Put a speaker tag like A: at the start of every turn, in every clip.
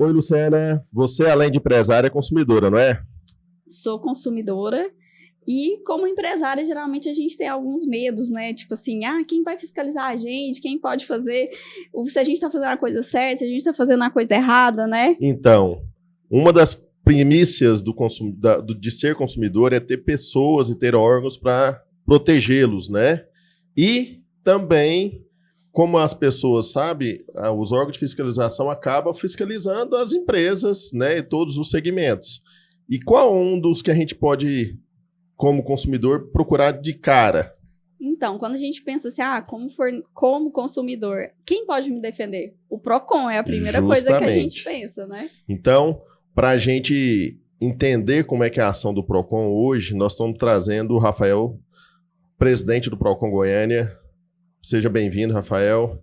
A: Oi, Luciana. Você, além de empresária, é consumidora, não é?
B: Sou consumidora e, como empresária, geralmente a gente tem alguns medos, né? Tipo assim, quem vai fiscalizar a gente? Quem pode fazer? Se a gente tá fazendo a coisa certa, se a gente tá fazendo a coisa errada, né?
A: Então, uma das primícias de ser consumidor é ter pessoas e ter órgãos para protegê-los, né? E também, como as pessoas sabem, os órgãos de fiscalização acabam fiscalizando as empresas, né? E todos os segmentos. E qual um dos que a gente pode, como consumidor, procurar de cara?
B: Então, quando a gente pensa assim, como consumidor, quem pode me defender? O Procon é a primeira coisa que a gente pensa, né?
A: Então, para a gente entender como é que é a ação do Procon hoje, nós estamos trazendo o Rafael, presidente do Procon Goiânia. Seja bem-vindo, Rafael.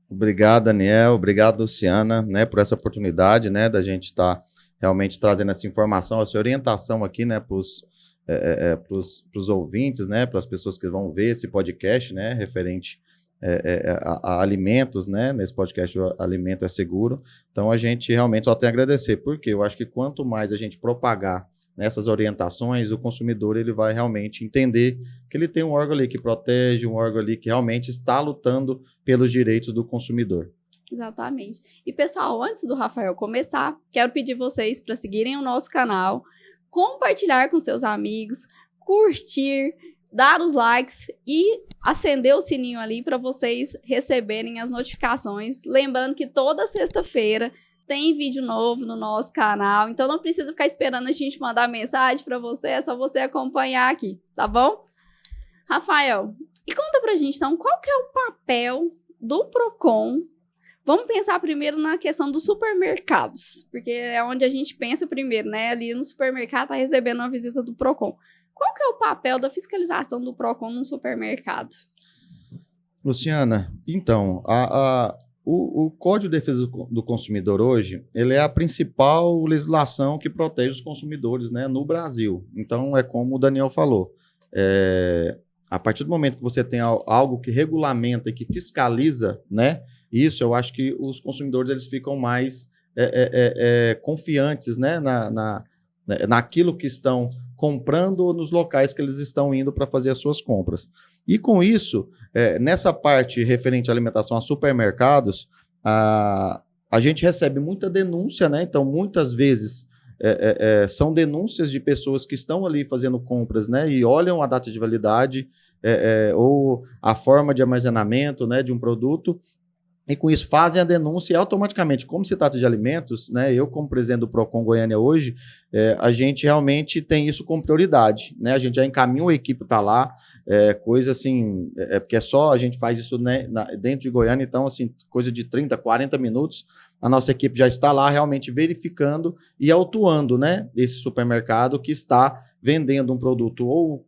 C: Obrigado, Daniel. Obrigado, Luciana, né, por essa oportunidade, né, da gente estar realmente trazendo essa informação, essa orientação aqui, né, para os ouvintes, né, para as pessoas que vão ver esse podcast, né, referente a alimentos, né, nesse podcast o Alimento é Seguro. Então, a gente realmente só tem a agradecer, porque eu acho que quanto mais a gente propagar nessas orientações, o consumidor ele vai realmente entender que ele tem um órgão ali que protege, um órgão ali que realmente está lutando pelos direitos do consumidor.
B: Exatamente. E, pessoal, antes do Rafael começar, quero pedir vocês para seguirem o nosso canal, compartilhar com seus amigos, curtir, dar os likes e acender o sininho ali para vocês receberem as notificações. Lembrando que toda sexta-feira tem vídeo novo no nosso canal, então não precisa ficar esperando a gente mandar mensagem para você, é só você acompanhar aqui, tá bom? Rafael, e conta pra gente então, qual que é o papel do Procon? Vamos pensar primeiro na questão dos supermercados, porque é onde a gente pensa primeiro, né? Ali no supermercado tá recebendo uma visita do Procon. Qual que é o papel da fiscalização do Procon no supermercado?
C: Luciana, então, o Código de Defesa do Consumidor hoje, ele é a principal legislação que protege os consumidores, né, no Brasil. Então, é como o Daniel falou, a partir do momento que você tem algo que regulamenta e que fiscaliza, né, isso, eu acho que os consumidores eles ficam mais confiantes, né, naquilo que estão comprando ou nos locais que eles estão indo para fazer as suas compras. E com isso, nessa parte referente à alimentação a supermercados, a gente recebe muita denúncia, né? Então, muitas vezes são denúncias de pessoas que estão ali fazendo compras, né? E olham a data de validade ou a forma de armazenamento, né, de um produto. E com isso fazem a denúncia e automaticamente, como se trata de alimentos, né, eu como presidente do Procon Goiânia hoje, a gente realmente tem isso como prioridade, né, a gente já encaminha uma equipe para lá, coisa assim, porque a gente faz isso, né, dentro de Goiânia, então assim, coisa de 30, 40 minutos, a nossa equipe já está lá realmente verificando e autuando, né, esse supermercado que está vendendo um produto ou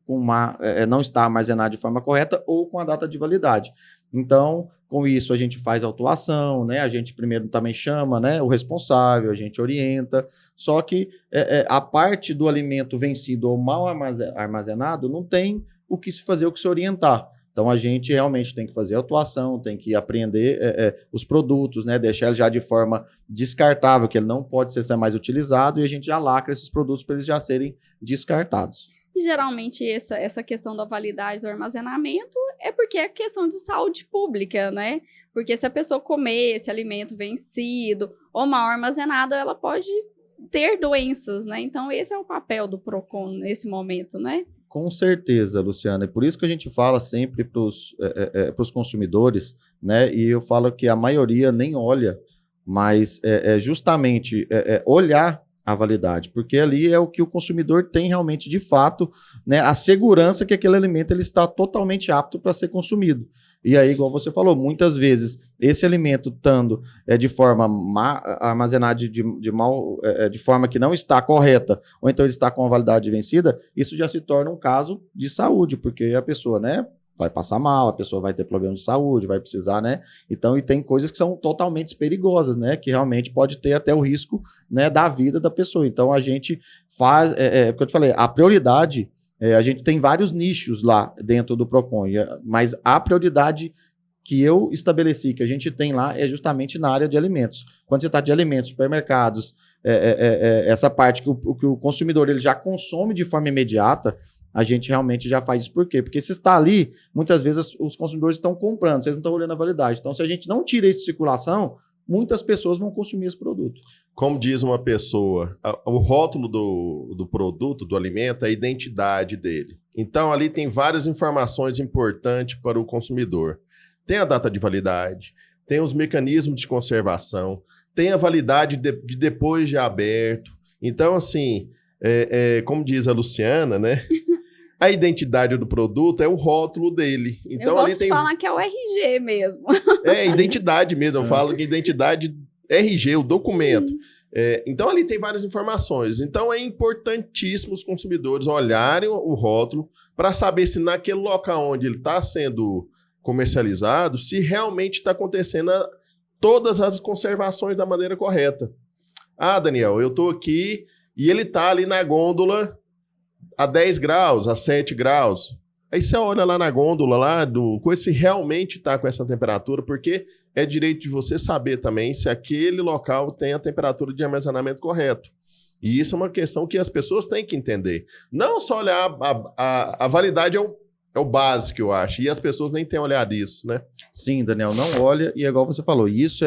C: não está armazenado de forma correta ou com a data de validade. Então, com isso, a gente faz autuação, né? A gente primeiro também chama, né, o responsável, a gente orienta. Só que a parte do alimento vencido ou mal armazenado não tem o que se fazer, o que se orientar. Então, a gente realmente tem que fazer autuação, tem que apreender os produtos, né? Deixar ele já de forma descartável, que ele não pode ser mais utilizado, e a gente já lacra esses produtos para eles já serem descartados.
B: E geralmente essa questão da validade do armazenamento é porque é questão de saúde pública, né? Porque se a pessoa comer esse alimento vencido ou mal armazenado, ela pode ter doenças, né? Então esse é o papel do Procon nesse momento, né?
C: Com certeza, Luciana. É por isso que a gente fala sempre para os consumidores, né? E eu falo que a maioria nem olha, mas justamente olhar a validade, porque ali é o que o consumidor tem realmente de fato, né, a segurança que aquele alimento ele está totalmente apto para ser consumido. E aí, igual você falou, muitas vezes esse alimento estando de forma armazenado de forma que não está correta, ou então ele está com a validade vencida, isso já se torna um caso de saúde, porque a pessoa, né, vai passar mal, a pessoa vai ter problemas de saúde, vai precisar, né? Então, e tem coisas que são totalmente perigosas, né? Que realmente pode ter até o risco, né, da vida da pessoa. Então, a gente faz, porque eu te falei, a prioridade, a gente tem vários nichos lá dentro do Procon, mas a prioridade que eu estabeleci, que a gente tem lá, é justamente na área de alimentos. Quando você está de alimentos, supermercados, essa parte que o consumidor ele já consome de forma imediata, a gente realmente já faz isso. Por quê? Porque se está ali, muitas vezes os consumidores estão comprando, vocês não estão olhando a validade. Então, se a gente não tira isso de circulação, muitas pessoas vão consumir esse produto.
A: Como diz uma pessoa, o rótulo do produto, do alimento, é a identidade dele. Então, ali tem várias informações importantes para o consumidor. Tem a data de validade, tem os mecanismos de conservação, tem a validade de depois de aberto. Então, assim, como diz a Luciana, né? A identidade do produto é o rótulo dele. Então,
B: eu gosto
A: ali tem...
B: de falar que é o RG mesmo.
A: É, identidade mesmo. Eu falo que identidade RG, o documento. Então, ali tem várias informações. Então, é importantíssimo os consumidores olharem o rótulo para saber se naquele local onde ele está sendo comercializado, se realmente está acontecendo todas as conservações da maneira correta. Ah, Daniel, eu estou aqui e ele está ali na gôndola a 10 graus, a 7 graus. Aí você olha lá na gôndola, lá se realmente está com essa temperatura, porque é direito de você saber também se aquele local tem a temperatura de armazenamento correto. E isso é uma questão que as pessoas têm que entender. Não só olhar a validade é o básico, eu acho. E as pessoas nem têm olhado isso, né? Sim,
C: Daniel, não olha. E é igual você falou, isso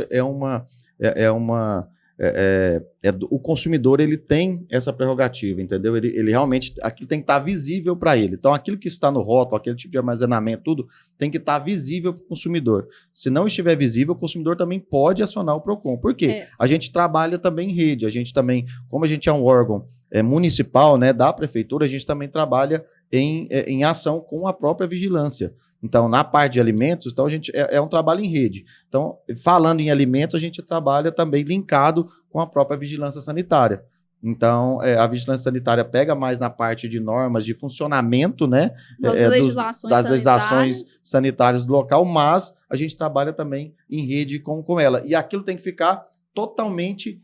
C: o consumidor ele tem essa prerrogativa, entendeu? Ele realmente, aquilo tem que estar visível para ele. Então, aquilo que está no rótulo, aquele tipo de armazenamento, tudo, tem que estar visível para o consumidor. Se não estiver visível, o consumidor também pode acionar o PROCON. Por quê? A gente trabalha também em rede, a gente também, como a gente é um órgão municipal, né, da prefeitura, a gente também trabalha em ação com a própria vigilância. Então, na parte de alimentos, então a gente é um trabalho em rede. Então, falando em alimentos, a gente trabalha também linkado com a própria vigilância sanitária. Então, a vigilância sanitária pega mais na parte de normas de funcionamento, né?
B: Das
C: legislações sanitárias do local, mas a gente trabalha também em rede com ela. E aquilo tem que ficar totalmente...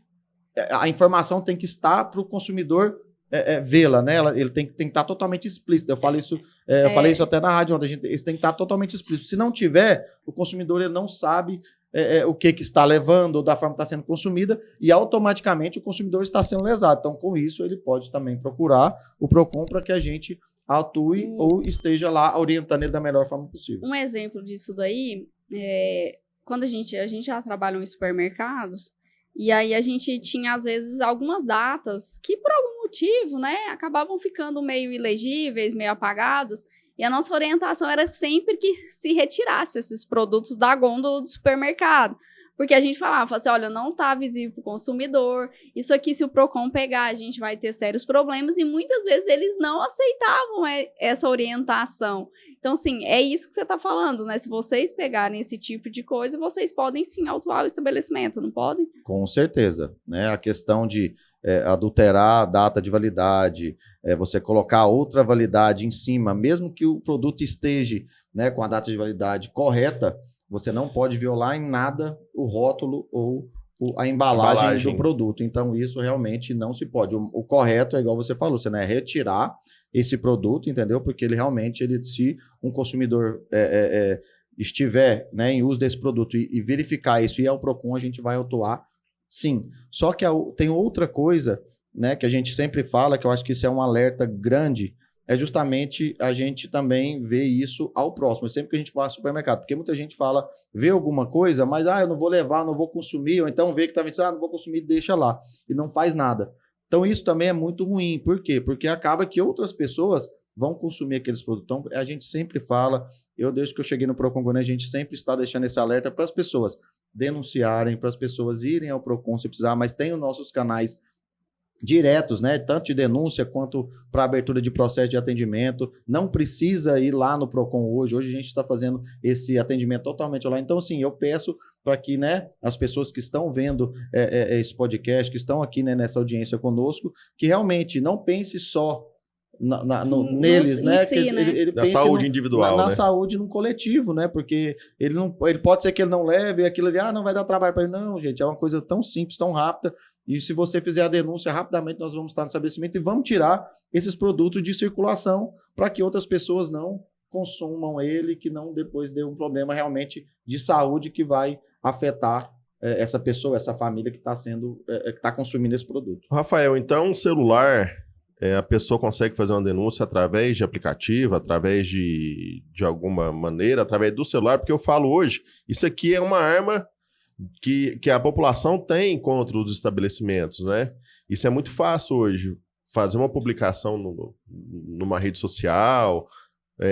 C: A informação tem que estar para o consumidor vê-la, né? Ele tem que estar totalmente explícito. Eu falei isso até na rádio ontem. Isso tem que estar totalmente explícito. Se não tiver, o consumidor ele não sabe o que está levando ou da forma que está sendo consumida e automaticamente o consumidor está sendo lesado. Então, com isso, ele pode também procurar o PROCON para que a gente atue ou esteja lá orientando ele da melhor forma possível.
B: Um exemplo disso daí quando a gente já trabalhou em supermercados. E aí a gente tinha, às vezes, algumas datas que, por algum motivo, né, acabavam ficando meio ilegíveis, meio apagados. E a nossa orientação era sempre que se retirasse esses produtos da gôndola do supermercado. Porque a gente falava assim, olha, não está visível para o consumidor. Isso aqui, se o PROCON pegar, a gente vai ter sérios problemas. E muitas vezes eles não aceitavam essa orientação. Então, assim, é isso que você está falando, né? Se vocês pegarem esse tipo de coisa, vocês podem sim autuar o estabelecimento, não podem?
C: Com certeza, né? A questão de adulterar a data de validade, você colocar outra validade em cima, mesmo que o produto esteja, né, com a data de validade correta, você não pode violar em nada o rótulo ou a embalagem do produto. Então, isso realmente não se pode. O correto é igual você falou, você é retirar esse produto, entendeu? Porque ele realmente, se um consumidor estiver, né, em uso desse produto e verificar isso e é o PROCON, a gente vai autuar, sim. Só que tem outra coisa, né, que a gente sempre fala, que eu acho que isso é um alerta grande, é justamente a gente também ver isso ao próximo, sempre que a gente vai ao supermercado, porque muita gente vê alguma coisa, mas eu não vou levar, não vou consumir, ou então vê que está vendendo, não vou consumir, deixa lá, e não faz nada. Então isso também é muito ruim, por quê? Porque acaba que outras pessoas vão consumir aqueles produtos. Então a gente sempre fala, desde que eu cheguei no PROCON Goiânia, a gente sempre está deixando esse alerta para as pessoas denunciarem, para as pessoas irem ao PROCON se precisar, mas tem os nossos canais diretos, né? Tanto de denúncia quanto para abertura de processo de atendimento. Não precisa ir lá no PROCON hoje. Hoje a gente está fazendo esse atendimento totalmente online. Então, assim, eu peço para que, né, as pessoas que estão vendo esse podcast, que estão aqui, né, nessa audiência conosco, que realmente não pense só neles, né?
B: Si, né?
A: Ele na saúde individual,
C: na saúde no coletivo, né? Porque ele pode ser que ele não leve aquilo ali, não vai dar trabalho para ele. Não, gente, é uma coisa tão simples, tão rápida. E se você fizer a denúncia, rapidamente nós vamos estar no estabelecimento e vamos tirar esses produtos de circulação para que outras pessoas não consumam ele, que não depois dê um problema realmente de saúde que vai afetar essa pessoa, essa família que está que está consumindo esse produto.
A: Rafael, então o celular, a pessoa consegue fazer uma denúncia através de aplicativo, através de alguma maneira, através do celular, porque eu falo hoje, isso aqui é uma arma que a população tem contra os estabelecimentos, né? Isso é muito fácil hoje, fazer uma publicação numa rede social,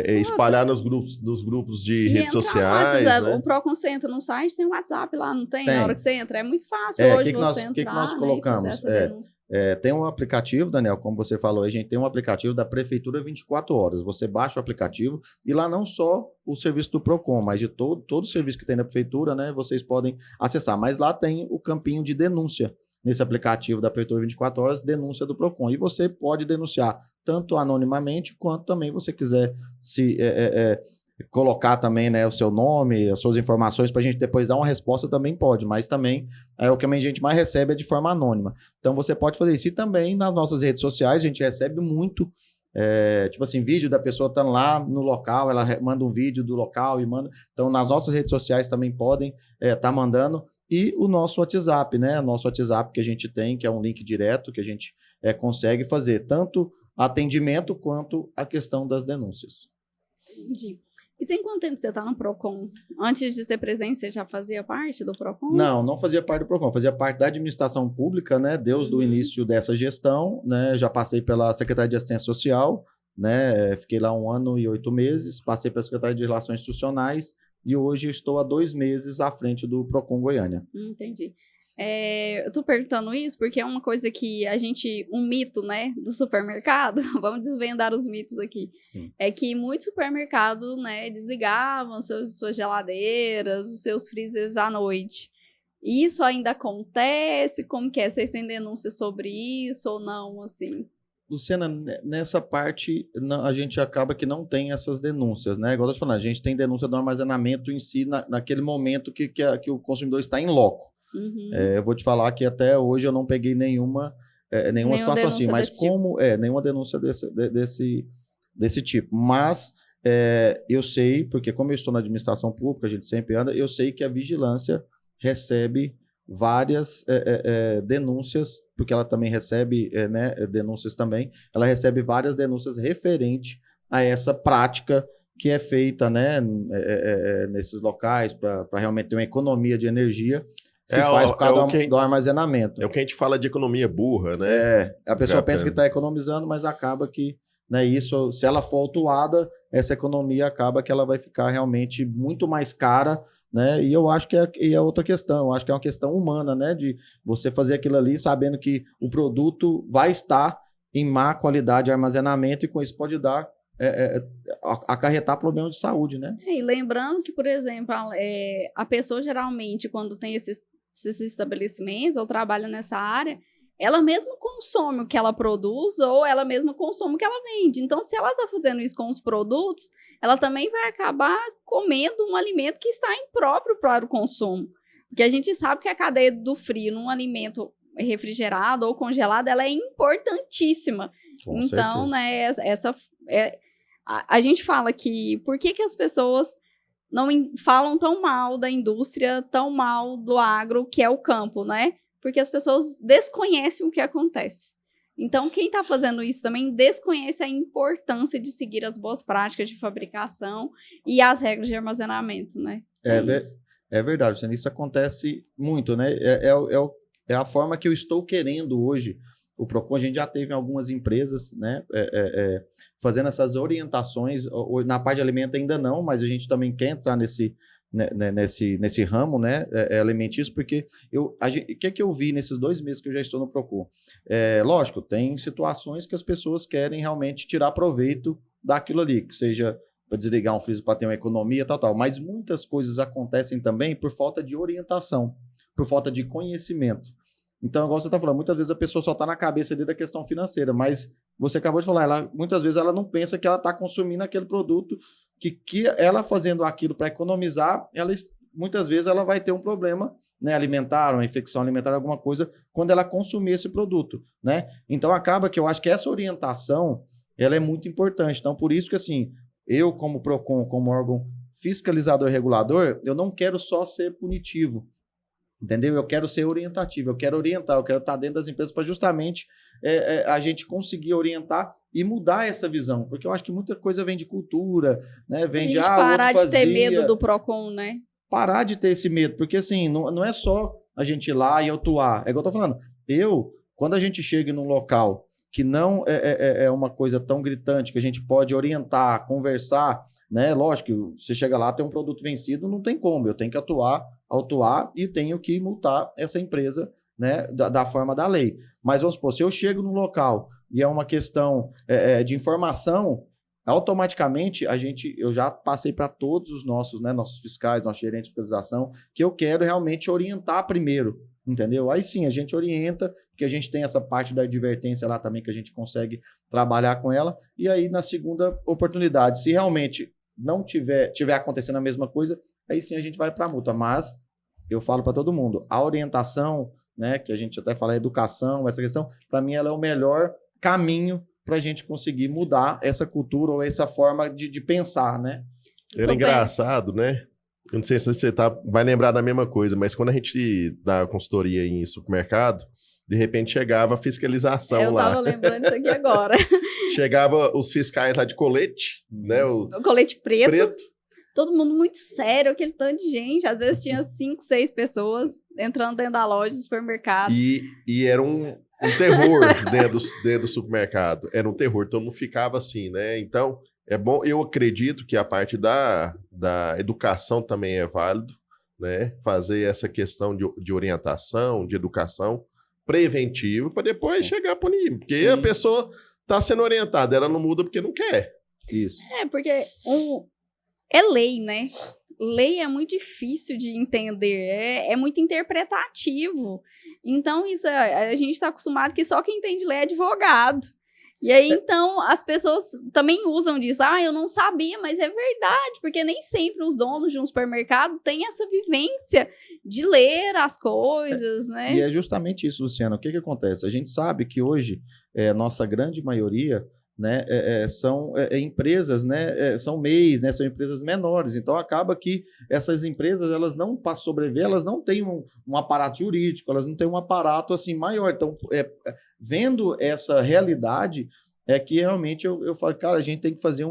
A: espalhar nos grupos de redes sociais, né?
B: O Procon você entra no site, tem um WhatsApp lá, não tem?
C: Tem.
B: Na hora que você entra, é muito fácil hoje você entrar,
C: que nós
B: né,
C: colocamos?
B: e fazer essa denúncia.
C: Tem um aplicativo, Daniel, como você falou, a gente tem um aplicativo da Prefeitura 24 horas. Você baixa o aplicativo e lá não só o serviço do Procon, mas de todo o serviço que tem na Prefeitura, né, vocês podem acessar. Mas lá tem o campinho de denúncia. Nesse aplicativo da Prefeitura 24 horas, denúncia do Procon. E você pode denunciar tanto anonimamente, quanto também você quiser se colocar também, né, o seu nome, as suas informações, para a gente depois dar uma resposta, também pode, mas também o que a gente mais recebe é de forma anônima. Então você pode fazer isso. E também nas nossas redes sociais a gente recebe muito, tipo assim, vídeo da pessoa estando lá no local, ela manda um vídeo do local e manda. Então nas nossas redes sociais também podem estar mandando. E o nosso WhatsApp, né? O nosso WhatsApp que a gente tem, que é um link direto, que a gente consegue fazer tanto atendimento quanto a questão das denúncias.
B: Entendi. E tem quanto tempo você está no Procon? Antes de ser presidente, você já fazia parte do Procon?
C: Não fazia parte do Procon, fazia parte da administração pública, né? Desde o início dessa gestão, né? Já passei pela Secretaria de Assistência Social, né? Fiquei lá 1 ano e 8 meses, passei pela Secretaria de Relações Institucionais e hoje eu estou há 2 meses à frente do Procon Goiânia.
B: Entendi. Eu tô perguntando isso porque é uma coisa que um mito, né, do supermercado, vamos desvendar os mitos aqui.
C: Sim.
B: É que muitos supermercados, né, desligavam suas geladeiras, os seus freezers à noite. Isso ainda acontece? Como que é? Vocês têm denúncia sobre isso ou não, assim?
C: Luciana, nessa parte a gente acaba que não tem essas denúncias, né? Igual eu tô te falando, a gente tem denúncia do armazenamento em si naquele momento que o consumidor está em loco.
B: Uhum.
C: Eu vou te falar que até hoje eu não peguei nenhuma situação assim, mas como nenhuma denúncia desse tipo. Mas eu sei, porque como eu estou na administração pública, a gente sempre anda, eu sei que a vigilância recebe várias denúncias, porque ela também recebe denúncias também, ela recebe várias denúncias referente a essa prática que é feita, né, nesses locais para realmente ter uma economia de energia. Se faz por causa do armazenamento.
A: É o que a gente fala de economia burra, né?
C: A pessoa pensa que está economizando, mas acaba que, né, isso, se ela for autuada, essa economia acaba que ela vai ficar realmente muito mais cara, né? E eu acho que é outra questão, eu acho que é uma questão humana, né? De você fazer aquilo ali sabendo que o produto vai estar em má qualidade de armazenamento e com isso pode dar acarretar problemas de saúde, né?
B: E lembrando que, por exemplo, a pessoa geralmente, quando tem esses estabelecimentos ou trabalha nessa área, ela mesma consome o que ela produz ou ela mesma consome o que ela vende. Então, se ela está fazendo isso com os produtos, ela também vai acabar comendo um alimento que está impróprio para o consumo. Porque a gente sabe que a cadeia do frio num alimento refrigerado ou congelado, ela é importantíssima.
C: Com
B: então,
C: certeza.
B: né, a gente fala que por que as pessoas não falam tão mal da indústria, tão mal do agro, que é o campo, né? Porque as pessoas desconhecem o que acontece. Então, quem está fazendo isso também desconhece a importância de seguir as boas práticas de fabricação e as regras de armazenamento, né?
C: É verdade, Luciana, isso acontece muito, né? É a forma que eu estou querendo hoje. O Procon, a gente já teve algumas empresas, né, fazendo essas orientações. Na parte de alimento ainda não, mas a gente também quer entrar nesse ramo, né, alimentício, porque o que eu vi nesses 2 meses que eu já estou no Procon? Lógico, tem situações que as pessoas querem realmente tirar proveito daquilo ali, que seja para desligar um freezer para ter uma economia, tal, mas muitas coisas acontecem também por falta de orientação, por falta de conhecimento. Então, igual você está falando, muitas vezes a pessoa só está na cabeça ali da questão financeira, mas você acabou de falar, muitas vezes ela não pensa que ela está consumindo aquele produto, que ela fazendo aquilo para economizar, muitas vezes ela vai ter um problema, né, alimentar, uma infecção alimentar, alguma coisa, quando ela consumir esse produto, né? Então, acaba que eu acho que essa orientação, ela é muito importante. Então, por isso que, assim, eu como PROCON, como órgão fiscalizador e regulador, eu não quero só ser punitivo, entendeu? Eu quero ser orientativo, eu quero orientar, eu quero estar dentro das empresas para justamente a gente conseguir orientar e mudar essa visão, porque eu acho que muita coisa vem de cultura, né? Vem de,
B: parar de ter medo do PROCON, né?
C: Parar de ter esse medo, porque assim, não é só a gente ir lá e atuar, é igual eu tô falando, quando a gente chega num local que não é uma coisa tão gritante, que a gente pode orientar, conversar, né? Lógico que você chega lá, tem um produto vencido, não tem como, eu tenho que autuar e tenho que multar essa empresa, né? Da forma da lei. Mas vamos supor, se eu chego num local e é uma questão de informação, automaticamente eu já passei para todos os nossos fiscais, nossos gerentes de fiscalização, que eu quero realmente orientar primeiro, entendeu? Aí sim, a gente orienta, porque a gente tem essa parte da advertência lá também, que a gente consegue trabalhar com ela, e aí na segunda oportunidade, se realmente não tiver acontecendo a mesma coisa, aí sim a gente vai para a multa. Mas eu falo para todo mundo, a orientação, né, que a gente até fala, a educação, essa questão, para mim ela é o melhor caminho para a gente conseguir mudar essa cultura ou essa forma de pensar, né?
A: Era engraçado, né? Eu não sei se você vai lembrar da mesma coisa, mas quando a gente dá consultoria em supermercado, de repente chegava a fiscalização lá.
B: Eu tava lembrando isso aqui agora.
A: Chegava os fiscais lá de colete, né? O
B: colete preto. Todo mundo muito sério, aquele tanto de gente. Às vezes tinha 5, 6 pessoas entrando dentro da loja do supermercado.
A: E era um terror dentro do supermercado. Era um terror, todo mundo ficava assim, né? Então, é bom, eu acredito que a parte da educação também é válido, né? Fazer essa questão de orientação, de educação preventiva, para depois chegar a punir. Porque a pessoa está sendo orientada, ela não muda porque não quer.
C: Isso.
B: Porque é lei, né? Lei é muito difícil de entender, é muito interpretativo. Então, isso a gente está acostumado que só quem entende lei é advogado. E aí, então, as pessoas também usam disso. Eu não sabia, mas é verdade, porque nem sempre os donos de um supermercado têm essa vivência de ler as coisas, né?
C: E é justamente isso, Luciana. O que acontece? A gente sabe que hoje, nossa grande maioria, né, são empresas, né, são MEIs, né, são empresas menores. Então, acaba que essas empresas, elas não, para sobreviver, elas não têm um aparato jurídico, elas não têm um aparato assim maior. Então, vendo essa realidade, é que realmente eu falo, cara, a gente tem que fazer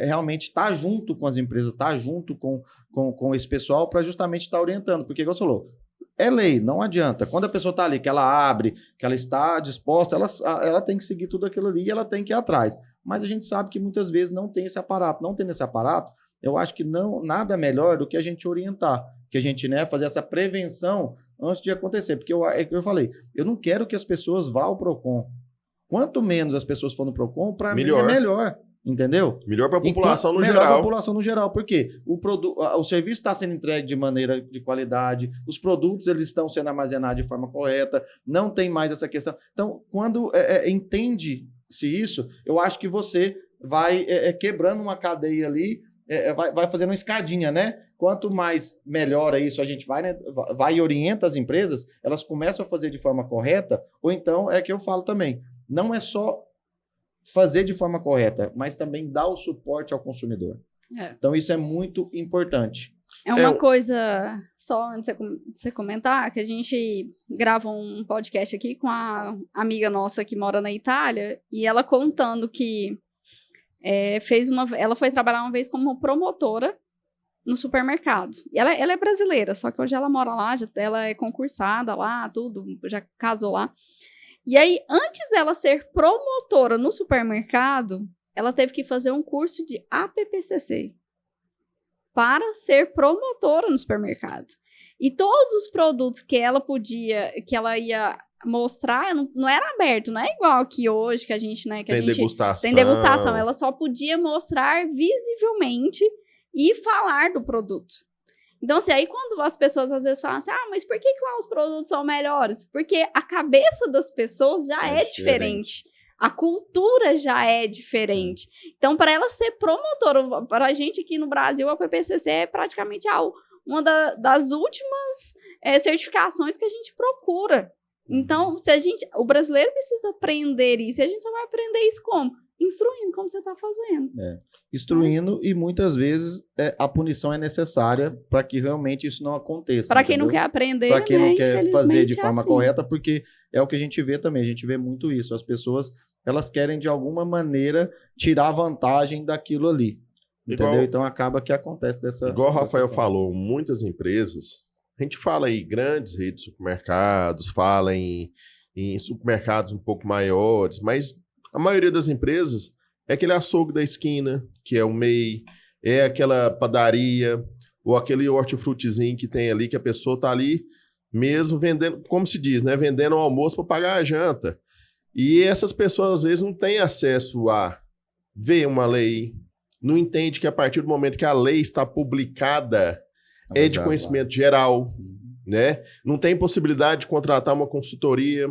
C: realmente estar junto com as empresas, estar junto com esse pessoal para justamente estar orientando. Porque, igual você falou, é lei, não adianta. Quando a pessoa está ali, que ela abre, que ela está disposta, ela tem que seguir tudo aquilo ali e ela tem que ir atrás. Mas a gente sabe que muitas vezes não tem esse aparato. Não tendo esse aparato, eu acho que nada melhor do que a gente orientar, que a gente, né, fazer essa prevenção antes de acontecer. Porque eu falei, eu não quero que as pessoas vá ao PROCON. Quanto menos as pessoas for no PROCON, para mim é melhor. Entendeu?
A: Melhor para a população no geral.
C: Melhor para a população no geral, porque o serviço está sendo entregue de maneira de qualidade, os produtos eles estão sendo armazenados de forma correta, não tem mais essa questão. Então, quando entende-se isso, eu acho que você vai quebrando uma cadeia ali, vai fazendo uma escadinha, né? Quanto mais melhora isso, a gente vai, né, vai e orienta as empresas, elas começam a fazer de forma correta, ou então é que eu falo também, não é só fazer de forma correta, mas também dar o suporte ao consumidor. Então, isso é muito importante.
B: É uma coisa, só antes de você comentar, que a gente gravou um podcast aqui com a amiga nossa que mora na Itália, e ela contando que ela foi trabalhar uma vez como promotora no supermercado. E ela é brasileira, só que hoje ela mora lá, ela é concursada lá, tudo, já casou lá. E aí, antes dela ser promotora no supermercado, ela teve que fazer um curso de APPCC para ser promotora no supermercado. E todos os produtos que ela ia mostrar, não era aberto, não é igual aqui hoje, que a gente, né,
A: tem degustação.
B: Tem degustação. Ela só podia mostrar visivelmente e falar do produto. Então, assim, aí quando as pessoas às vezes falam assim, mas por que lá os produtos são melhores? Porque a cabeça das pessoas já é diferente. A cultura já é diferente. Então, para ela ser promotora, para a gente aqui no Brasil, a PPCC é praticamente uma das últimas certificações que a gente procura. Então, o brasileiro precisa aprender isso, e a gente só vai aprender isso como? instruindo como você está fazendo.
C: Instruindo, e muitas vezes a punição é necessária para que realmente isso não aconteça.
B: Para quem não
C: entendeu?
B: quer aprender,
C: Para quem não quer fazer de
B: infelizmente
C: forma
B: assim.
C: correta, porque é o que a gente vê também, a gente vê muito isso. As pessoas, elas querem de alguma maneira tirar vantagem daquilo ali. Entendeu? Então acaba que acontece dessa
A: Igual o Rafael
C: forma.
A: falou, muitas empresas, a gente fala aí grandes redes de supermercados, fala em supermercados um pouco maiores, mas a maioria das empresas é aquele açougue da esquina, que é o MEI, é aquela padaria, ou aquele hortifrutizinho que tem ali, que a pessoa está ali mesmo vendendo, como se diz, né? Vendendo o almoço para pagar a janta. E essas pessoas, às vezes, não têm acesso a ver uma lei, não entende que a partir do momento que a lei está publicada, é de conhecimento geral, né? Não tem possibilidade de contratar uma consultoria,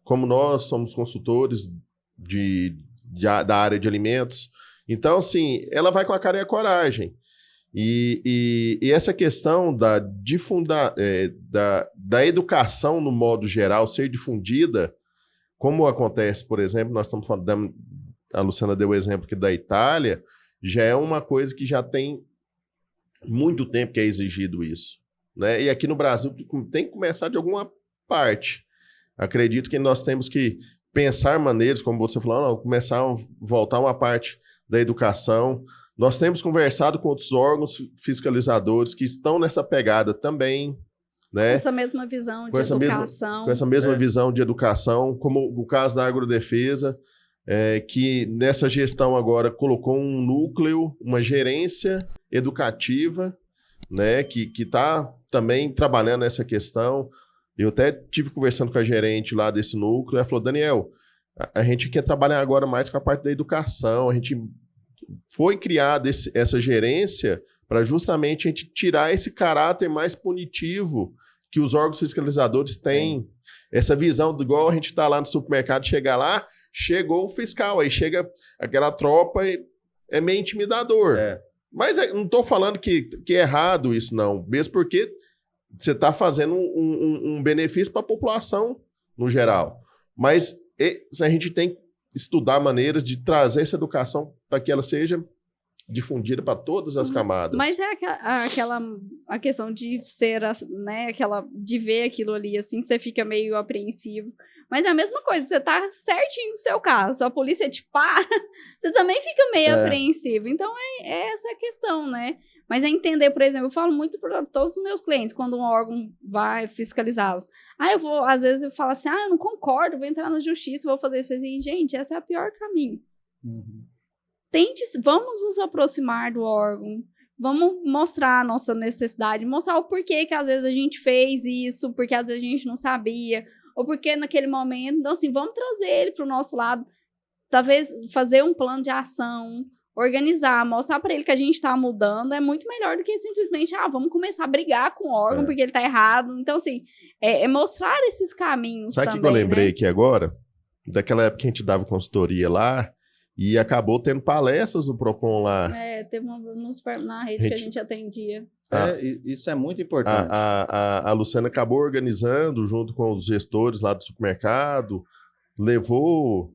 A: como nós somos consultores da área de alimentos. Então, assim, ela vai com a cara e a coragem. E essa questão da educação no modo geral ser difundida, como acontece, por exemplo, nós estamos falando, a Luciana deu o exemplo aqui da Itália, já é uma coisa que já tem muito tempo que é exigido isso, né? E aqui no Brasil tem que começar de alguma parte. Acredito que nós temos que pensar maneiras, como você falou, não, começar a voltar uma parte da educação. Nós temos conversado com outros órgãos fiscalizadores que estão nessa pegada também, né?
B: Essa mesma visão de educação.
A: Com essa mesma visão de educação, como o caso da agrodefesa, que nessa gestão agora colocou um núcleo, uma gerência educativa, né, que está também trabalhando nessa questão. Eu até tive conversando com a gerente lá desse núcleo, ela falou, Daniel, a gente quer trabalhar agora mais com a parte da educação, a gente foi criada essa gerência para justamente a gente tirar esse caráter mais punitivo que os órgãos fiscalizadores têm, essa visão, igual a gente está lá no supermercado, chegar lá, chegou o fiscal, aí chega aquela tropa e é meio intimidador. Mas não estou falando que é errado isso, não. Mesmo porque você está fazendo um benefício para a população no geral. Mas a gente tem que estudar maneiras de trazer essa educação para que ela seja difundida para todas as camadas.
B: Mas é a questão de ser, né, de ver aquilo ali, assim, você fica meio apreensivo. Mas é a mesma coisa, você tá certinho no seu caso, a polícia te para, você também fica meio apreensivo. Então, é essa a questão, né? Mas é entender, por exemplo, eu falo muito para todos os meus clientes, quando um órgão vai fiscalizá-los. Às vezes eu falo assim, eu não concordo, vou entrar na justiça, vou fazer isso. Assim, gente, esse é o pior caminho. Vamos nos aproximar do órgão, vamos mostrar a nossa necessidade, mostrar o porquê que às vezes a gente fez isso, porque às vezes a gente não sabia, ou porque naquele momento. Então, assim, vamos trazer ele para o nosso lado, talvez fazer um plano de ação, organizar, mostrar para ele que a gente está mudando, é muito melhor do que simplesmente, vamos começar a brigar com o órgão porque ele está errado. Então, assim, é mostrar esses caminhos.
A: Sabe
B: também,
A: que eu lembrei,
B: né?
A: aqui agora? Daquela época que a gente dava consultoria lá, e acabou tendo palestras do PROCON lá.
B: Teve na rede que a gente atendia.
C: Isso é muito importante.
A: A Luciana acabou organizando, junto com os gestores lá do supermercado, levou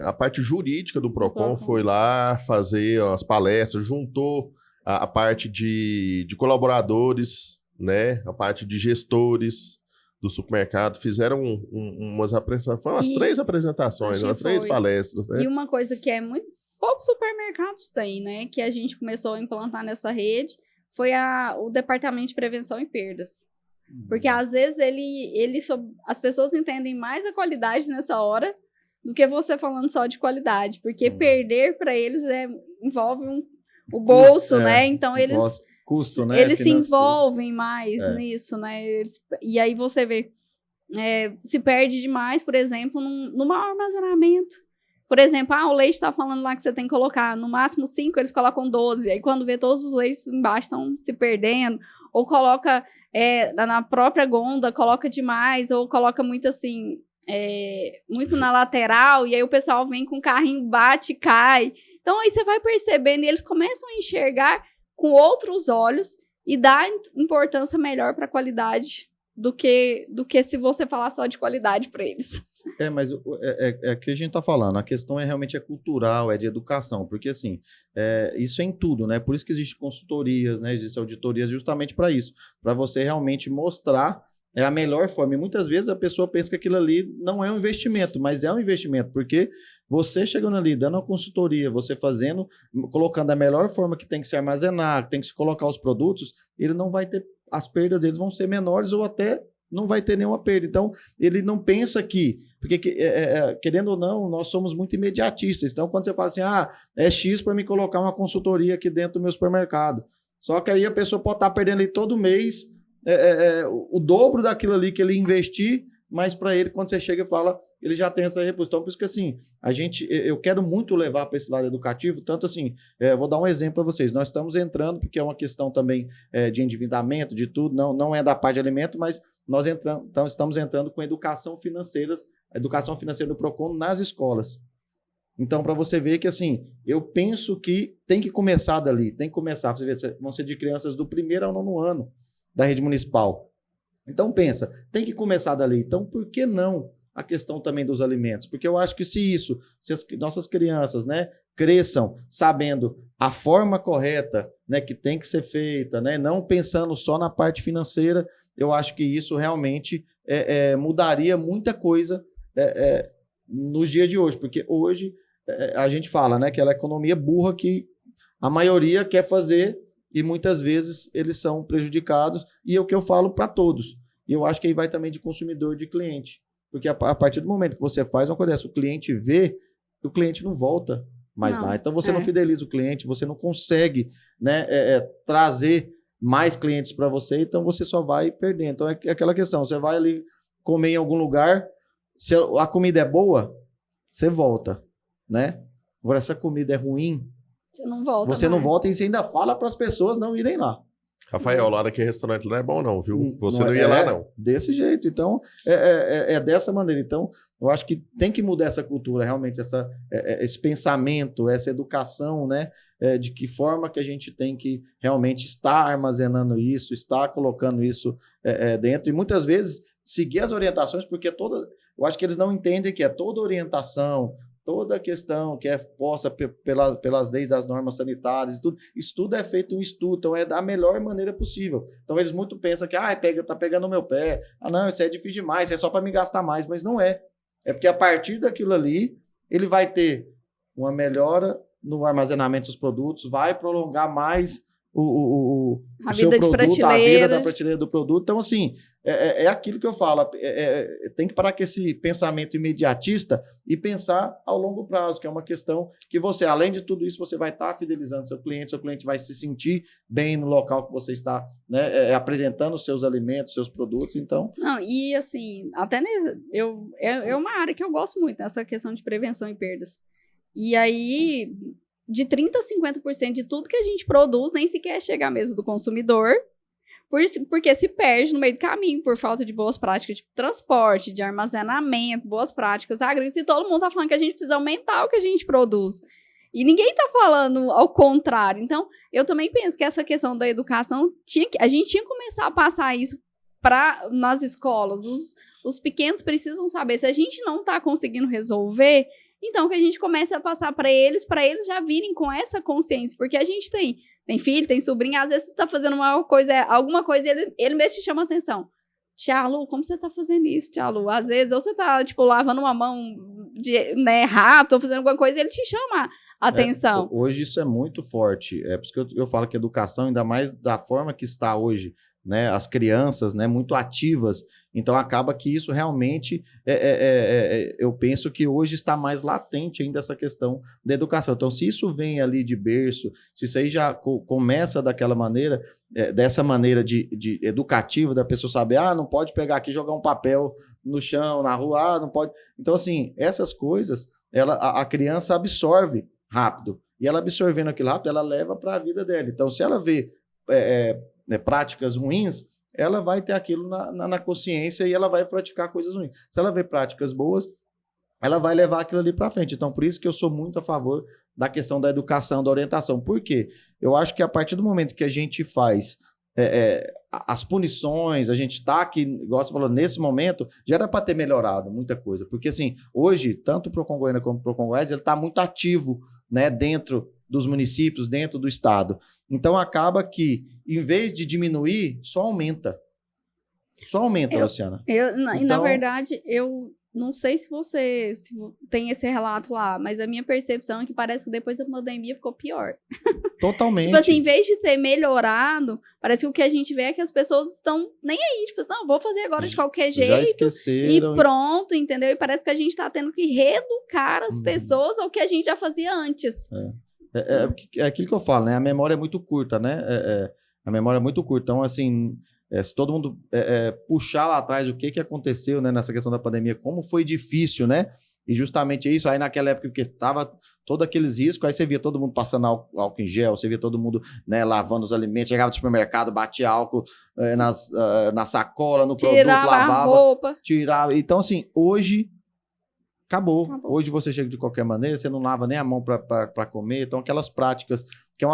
A: a parte jurídica do PROCON, foi lá fazer as palestras, juntou a parte de colaboradores, né, a parte de gestores do supermercado, fizeram umas apresentações, foi umas 3 apresentações, umas 3 palestras. Né?
B: E uma coisa que poucos supermercados têm, né, que a gente começou a implantar nessa rede, foi o Departamento de Prevenção e Perdas. Porque às vezes as pessoas entendem mais a qualidade nessa hora do que você falando só de qualidade. Porque perder para eles envolve o bolso, né? Então eles...
C: Custo, né?
B: Eles se envolvem mais nisso, né? E aí você vê, se perde demais, por exemplo, no mau armazenamento. Por exemplo, o leite tá falando lá que você tem que colocar no máximo 5, eles colocam 12. Aí quando vê todos os leites embaixo estão se perdendo. Ou coloca na própria gôndola, coloca demais, ou coloca muito assim, muito na lateral, e aí o pessoal vem com o carrinho, bate e cai. Então aí você vai percebendo e eles começam a enxergar com outros olhos e dar importância melhor para a qualidade do que se você falar só de qualidade para eles.
C: Mas é que a gente está falando, a questão realmente cultural, é de educação, porque assim, isso é em tudo, né? Por isso que existem consultorias, né? Existem auditorias justamente para isso, para você realmente mostrar a melhor forma. E muitas vezes a pessoa pensa que aquilo ali não é um investimento, mas é um investimento, porque você chegando ali, dando uma consultoria, você fazendo, colocando a melhor forma que tem que se armazenar, que tem que se colocar os produtos, ele não vai ter, as perdas deles vão ser menores ou até não vai ter nenhuma perda. Então, ele não pensa que, porque querendo ou não, nós somos muito imediatistas. Então, quando você fala assim, é X para me colocar uma consultoria aqui dentro do meu supermercado. Só que aí a pessoa pode estar perdendo ali todo mês o dobro daquilo ali que ele investir, mas para ele, quando você chega e fala, ele já tem essa reposição. Por isso que assim, eu quero muito levar para esse lado educativo, tanto assim, vou dar um exemplo para vocês. Nós estamos entrando, porque é uma questão também de endividamento, de tudo, não é da parte de alimento, mas nós estamos entrando com educação financeira do Procon nas escolas. Então, para você ver que, assim, eu penso que tem que começar dali, tem que começar. Você vê, vão ser de crianças do 1º ao 9º ano da rede municipal. Então, pensa, tem que começar dali. Então, por que não a questão também dos alimentos? Porque eu acho que se as nossas crianças, né, cresçam sabendo a forma correta, né, que tem que ser feita, né, não pensando só na parte financeira, eu acho que isso realmente mudaria muita coisa nos dias de hoje, porque hoje a gente fala, né, que ela é economia burra que a maioria quer fazer e muitas vezes eles são prejudicados, e é o que eu falo para todos. E eu acho que aí vai também de consumidor, de cliente, porque a partir do momento que você faz uma coisa dessa, o cliente vê, o cliente não volta mais lá. Então você não fideliza o cliente, você não consegue, né, trazer mais clientes para você, então você só vai perder. Então é aquela questão, você vai ali comer em algum lugar, se a comida é boa, você volta, né? Agora, se a comida é ruim, você não volta e você ainda fala para as pessoas não irem lá.
A: Rafael, lá naquele restaurante não é bom não, viu? Você não ia lá não.
C: Desse jeito, então dessa maneira. Então, eu acho que tem que mudar essa cultura, realmente, esse pensamento, essa educação, né? De que forma que a gente tem que realmente estar armazenando isso, estar colocando isso dentro, e muitas vezes seguir as orientações, porque eu acho que eles não entendem que toda orientação, toda a questão que é posta pelas leis das normas sanitárias e tudo, isso tudo é feito um estudo, então é da melhor maneira possível. Então eles muito pensam que tá pegando no meu pé, não, isso é difícil demais, isso é só para me gastar mais, mas não é. É porque a partir daquilo ali, ele vai ter uma melhora no armazenamento dos produtos, vai prolongar mais
B: a
C: seu
B: vida
C: produto,
B: de
C: a vida da prateleira do produto. Então, assim, aquilo que eu falo, tem que parar com esse pensamento imediatista e pensar ao longo prazo, que é uma questão que você, além de tudo isso, você vai estar fidelizando seu cliente vai se sentir bem no local que você está, né, apresentando os seus alimentos, seus produtos, então...
B: Não, e assim, até é uma área que eu gosto muito, nessa questão de prevenção e perdas. E aí, de 30% a 50% de tudo que a gente produz nem sequer chega à mesa do consumidor, porque se perde no meio do caminho por falta de boas práticas de transporte, de armazenamento, boas práticas agrícolas, e todo mundo está falando que a gente precisa aumentar o que a gente produz. E ninguém está falando ao contrário. Então, eu também penso que essa questão da educação, a gente tinha que começar a passar isso nas escolas. Os pequenos precisam saber. Se a gente não está conseguindo resolver, então que a gente comece a passar para eles já virem com essa consciência. Porque a gente tem filho, tem sobrinho, às vezes você tá fazendo alguma coisa, ele mesmo te chama a atenção. Tia Lu, como você tá fazendo isso, Tia Lu? Às vezes, ou você tá, lavando uma mão rápido, ou fazendo alguma coisa, ele te chama a atenção.
C: Hoje isso é muito forte. É por isso que eu falo que a educação, ainda mais da forma que está hoje, né, as crianças, né, muito ativas, então acaba que isso realmente, eu penso que hoje está mais latente ainda essa questão da educação. Então, se isso vem ali de berço, se isso aí já começa daquela maneira, dessa maneira de educativa, da pessoa saber, não pode pegar aqui e jogar um papel no chão, na rua, não pode... Então, assim, essas coisas, a criança absorve rápido, e ela absorvendo aquilo rápido, ela leva para a vida dela. Então, se ela vê práticas ruins, ela vai ter aquilo na consciência e ela vai praticar coisas ruins. Se ela vê práticas boas, ela vai levar aquilo ali para frente. Então, por isso que eu sou muito a favor da questão da educação, da orientação. Por quê? Eu acho que a partir do momento que a gente faz as punições, a gente está aqui, igual você falou, nesse momento, já era para ter melhorado muita coisa. Porque, assim, hoje, tanto o Procon Goiânia como o Procon Goiás, ele está muito ativo, né, dentro dos municípios, dentro do estado. Então, acaba que, em vez de diminuir, só aumenta. Só aumenta, Luciana.
B: Na verdade, eu não sei se você tem esse relato lá, mas a minha percepção é que parece que depois da pandemia ficou pior.
C: Totalmente.
B: Tipo assim, em vez de ter melhorado, parece que o que a gente vê é que as pessoas estão nem aí. Tipo assim, não, vou fazer agora de qualquer jeito.
C: Já esqueceram.
B: E pronto, entendeu? E parece que a gente tá tendo que reeducar as pessoas ao que a gente já fazia antes.
C: É aquilo que eu falo, né? A memória é muito curta, né? A memória é muito curta. Então, assim, se todo mundo puxar lá atrás o que aconteceu, né, nessa questão da pandemia, como foi difícil, né? E justamente isso, aí naquela época, porque estava todos aqueles riscos, aí você via todo mundo passando álcool em gel, você via todo mundo, né, lavando os alimentos, chegava no supermercado, batia álcool na sacola, no produto, lavava,
B: a roupa.
C: tirava. Então, assim, hoje acabou. Hoje você chega de qualquer maneira, você não lava nem a mão para comer. Então, aquelas práticas, que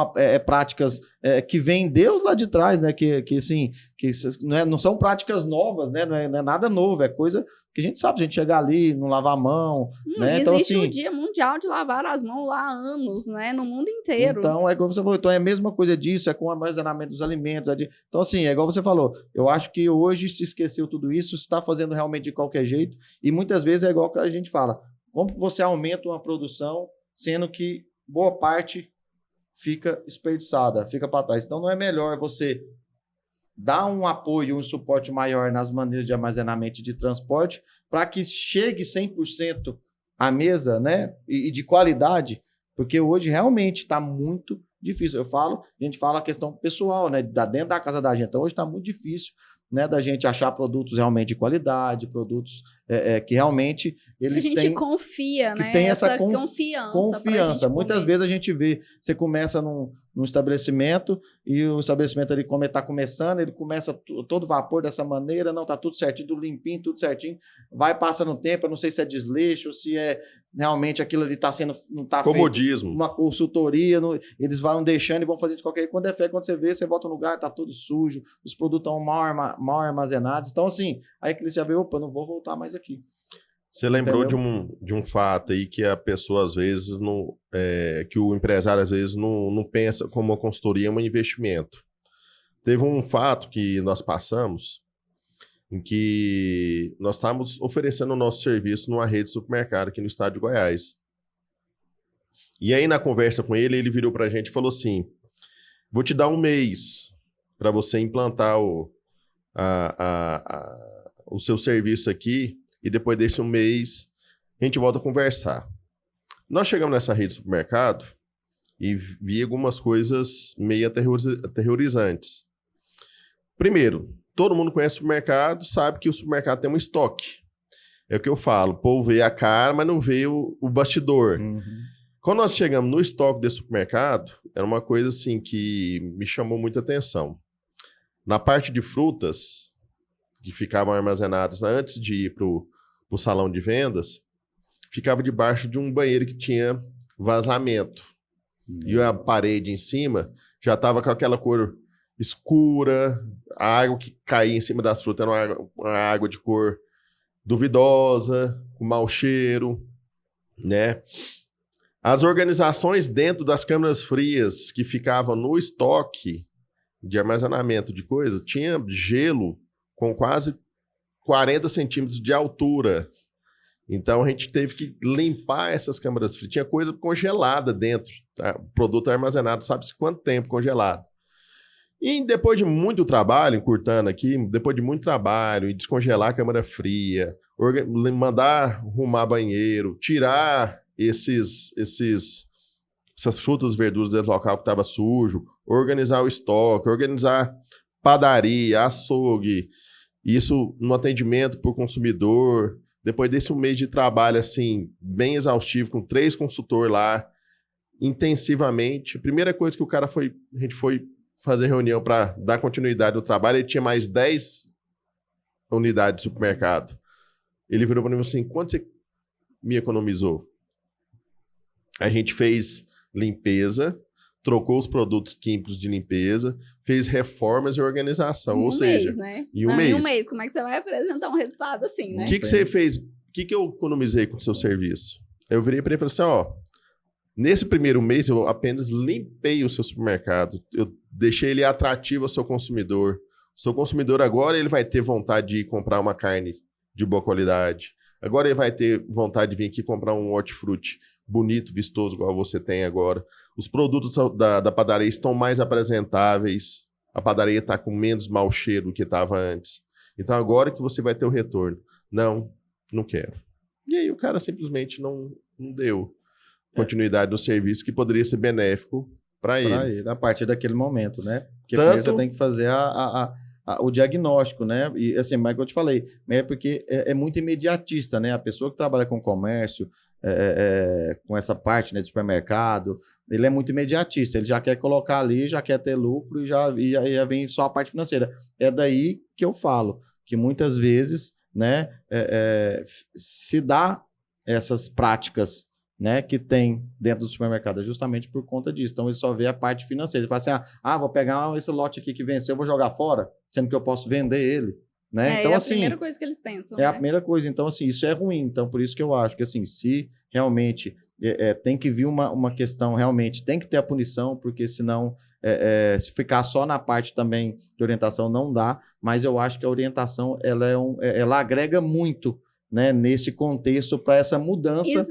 C: práticas que vêm Deus lá de trás, né? Que assim, não são práticas novas, né? Não é nada novo, é coisa que a gente sabe, a gente chegar ali, não lavar a mão. Né? Então,
B: existe
C: assim,
B: o Dia Mundial de Lavar as Mãos lá há anos, né? No mundo inteiro.
C: Então, é igual você falou, então é a mesma coisa disso, é com o armazenamento dos alimentos. Então, assim, é igual você falou, eu acho que hoje se esqueceu tudo isso, se está fazendo realmente de qualquer jeito, e muitas vezes é igual que a gente fala, como você aumenta uma produção, sendo que boa parte fica desperdiçada, fica para trás. Então, não é melhor você dar um apoio, um suporte maior nas maneiras de armazenamento e de transporte, para que chegue 100% à mesa, né, e de qualidade, porque hoje realmente está muito difícil. A gente fala a questão pessoal, né, dentro da casa da gente. Então, hoje está muito difícil, né, da gente achar produtos realmente de qualidade, produtos que realmente eles têm...
B: A gente confia,
C: que
B: né?
C: tem essa
B: confiança.
C: Muitas vezes a gente vê, você começa num estabelecimento e o estabelecimento ali está começando, ele começa todo vapor dessa maneira, não, está tudo certinho, tudo limpinho, tudo certinho, vai passando o tempo, eu não sei se é desleixo, se é realmente aquilo ali está sendo, não está
A: comodismo,
C: feito uma consultoria, eles vão deixando e vão fazendo de qualquer jeito, quando você vê, você volta no lugar, está tudo sujo, os produtos estão mal armazenados, então assim, aí que eles já vê, opa, não vou voltar mais aqui.
A: Você lembrou de um fato aí que a pessoa às vezes não, que o empresário às vezes não pensa como uma consultoria, um investimento. Teve um fato que nós passamos em que nós estávamos oferecendo o nosso serviço numa rede de supermercado aqui no estado de Goiás. E aí na conversa com ele virou para a gente e falou assim, vou te dar um mês para você implantar o seu serviço aqui, e depois desse um mês, a gente volta a conversar. Nós chegamos nessa rede de supermercado e vi algumas coisas meio aterrorizantes. Primeiro, todo mundo conhece o supermercado, sabe que o supermercado tem um estoque. É o que eu falo, o povo vê a cara, mas não vê o bastidor.
C: Uhum.
A: Quando nós chegamos no estoque desse supermercado, era uma coisa assim que me chamou muita atenção. Na parte de frutas, que ficavam armazenadas antes de ir para o salão de vendas, ficava debaixo de um banheiro que tinha vazamento. E a parede em cima já estava com aquela cor escura, a água que caía em cima das frutas era uma água de cor duvidosa, com mau cheiro, né? As organizações dentro das câmaras frias que ficavam no estoque de armazenamento de coisas, tinha gelo com quase 40 centímetros de altura. Então, a gente teve que limpar essas câmaras frias. Tinha coisa congelada dentro. Tá? O produto armazenado, sabe-se quanto tempo congelado. E depois de muito trabalho, encurtando aqui, depois de muito trabalho, e descongelar a câmara fria, mandar arrumar banheiro, tirar essas frutas e verduras desse local que estava sujo, organizar o estoque, organizar padaria, açougue, isso no atendimento por consumidor. Depois desse um mês de trabalho, assim, bem exaustivo, com 3 consultores lá, intensivamente, a primeira coisa que a gente foi fazer reunião para dar continuidade ao trabalho, ele tinha mais 10 unidades de supermercado. Ele virou para mim assim, quanto você me economizou? A gente fez limpeza, trocou os produtos químicos de limpeza, fez reformas e organização,
B: Em
A: ou
B: um
A: seja,
B: mês, né?
A: em um
B: Não,
A: mês.
B: Em um mês, como é que você vai apresentar um resultado assim, né?
A: O que você fez? O que eu economizei com o seu serviço? Eu virei para ele e falei assim, ó, nesse primeiro mês eu apenas limpei o seu supermercado, eu deixei ele atrativo ao seu consumidor. O seu consumidor agora ele vai ter vontade de comprar uma carne de boa qualidade. Agora ele vai ter vontade de vir aqui comprar um hortifruti bonito, vistoso, igual você tem agora. Os produtos da padaria estão mais apresentáveis. A padaria está com menos mau cheiro do que estava antes. Então agora que você vai ter o retorno. Não quero. E aí o cara simplesmente não deu continuidade no serviço que poderia ser benéfico para ele.
C: A partir daquele momento, né? Porque
A: Tanto...
C: primeiro você tem que fazer o diagnóstico, né? E assim, mas como eu te falei, é porque é muito imediatista, né? A pessoa que trabalha com comércio, com essa parte, né, de supermercado, ele é muito imediatista, ele já quer colocar ali, já quer ter lucro e já vem só a parte financeira. É daí que eu falo, que muitas vezes, né, se dá essas práticas, né, que tem dentro do supermercado, justamente por conta disso. Então, ele só vê a parte financeira. Ele fala assim, vou pegar esse lote aqui que venceu, vou jogar fora, sendo que eu posso vender ele, né? Então,
B: é a
C: assim,
B: primeira coisa que eles pensam,
C: É
B: né?
C: a primeira coisa. Então, assim, isso é ruim. Então, por isso que eu acho que, assim, se realmente tem que vir uma questão, realmente, tem que ter a punição, porque senão, se ficar só na parte também de orientação, não dá. Mas eu acho que a orientação, ela agrega muito, né, nesse contexto para essa mudança.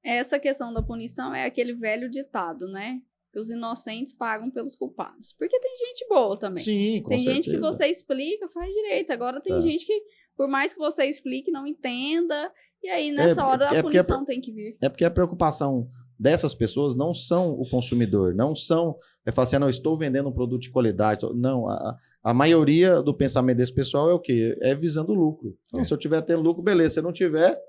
B: Essa questão da punição é aquele velho ditado, né? Que os inocentes pagam pelos culpados. Porque tem gente boa também.
C: Sim, com
B: tem
C: certeza.
B: gente que você explica, faz direito. Agora tem gente que, por mais que você explique, não entenda. E aí, nessa hora, a punição tem que vir.
C: É porque a preocupação dessas pessoas não são o consumidor, não são... falar assim, não, estou vendendo um produto de qualidade. Não, a maioria do pensamento desse pessoal é o quê? É visando lucro. Então, se eu tiver tendo lucro, beleza. Se eu não tiver...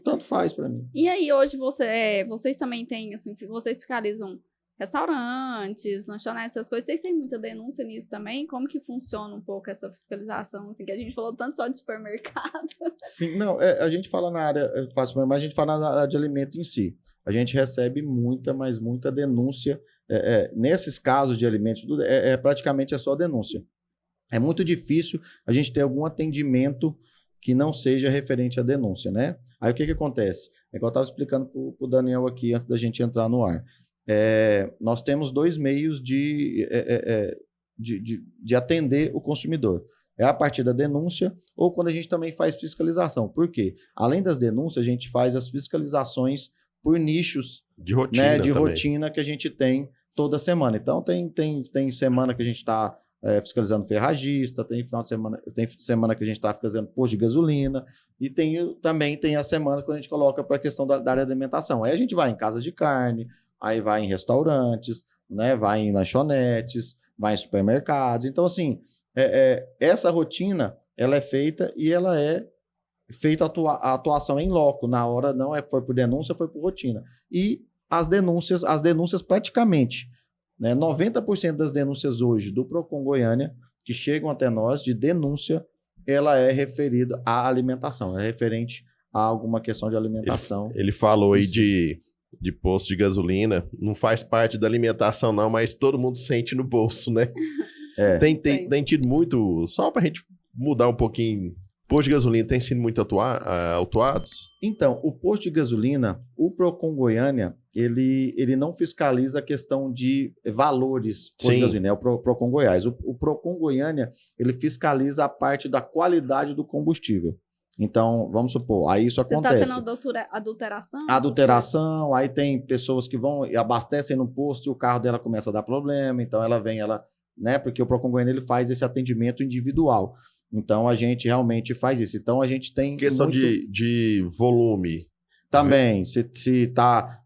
C: Tanto faz para mim.
B: E aí, hoje, vocês também têm, assim, vocês fiscalizam restaurantes, lanchonetes, essas coisas. Vocês têm muita denúncia nisso também? Como que funciona um pouco essa fiscalização? Assim, que a gente falou tanto só de supermercado.
C: Sim, não, a gente fala na área, mas a gente fala na área de alimento em si. A gente recebe muita denúncia. Nesses casos de alimentos, praticamente é só denúncia. É muito difícil a gente ter algum atendimento que não seja referente à denúncia, né? Aí o que acontece? É igual eu estava explicando para o Daniel aqui antes da gente entrar no ar. Nós temos 2 meios de atender o consumidor. É a partir da denúncia ou quando a gente também faz fiscalização. Por quê? Além das denúncias, a gente faz as fiscalizações por nichos
A: de rotina,
C: né, de rotina que a gente tem toda semana. Então, tem semana que a gente está fiscalizando ferragista, tem semana que a gente está fiscalizando posto de gasolina, e também tem a semana que a gente coloca para a questão da área de alimentação. Aí a gente vai em casas de carne, aí vai em restaurantes, né, vai em lanchonetes, vai em supermercados. Então, assim, essa rotina, ela é feita e ela é feita a atuação em loco. Na hora não foi por denúncia, foi por rotina. E as denúncias praticamente, né, 90% das denúncias hoje do Procon Goiânia, que chegam até nós, de denúncia, ela é referida à alimentação, é referente a alguma questão de alimentação.
A: Ele falou aí de posto de gasolina, não faz parte da alimentação não, mas todo mundo sente no bolso, né? Tem tido muito, só pra gente mudar um pouquinho, posto de gasolina tem sido muito autuados?
C: Então, o posto de gasolina, o Procon Goiânia, ele não fiscaliza a questão de valores posto de gasolina, é o Procon Goiás. O Procon Goiânia, ele fiscaliza a parte da qualidade do combustível. Então, vamos supor, aí isso acontece.
B: Você está tendo adulteração?
C: Adulteração, aí tem pessoas que vão e abastecem no posto e o carro dela começa a dar problema, então ela vem, né, porque o Procon Goiânia, ele faz esse atendimento individual. Então, a gente realmente faz isso. Então, a gente tem...
A: Questão de volume.
C: Também, se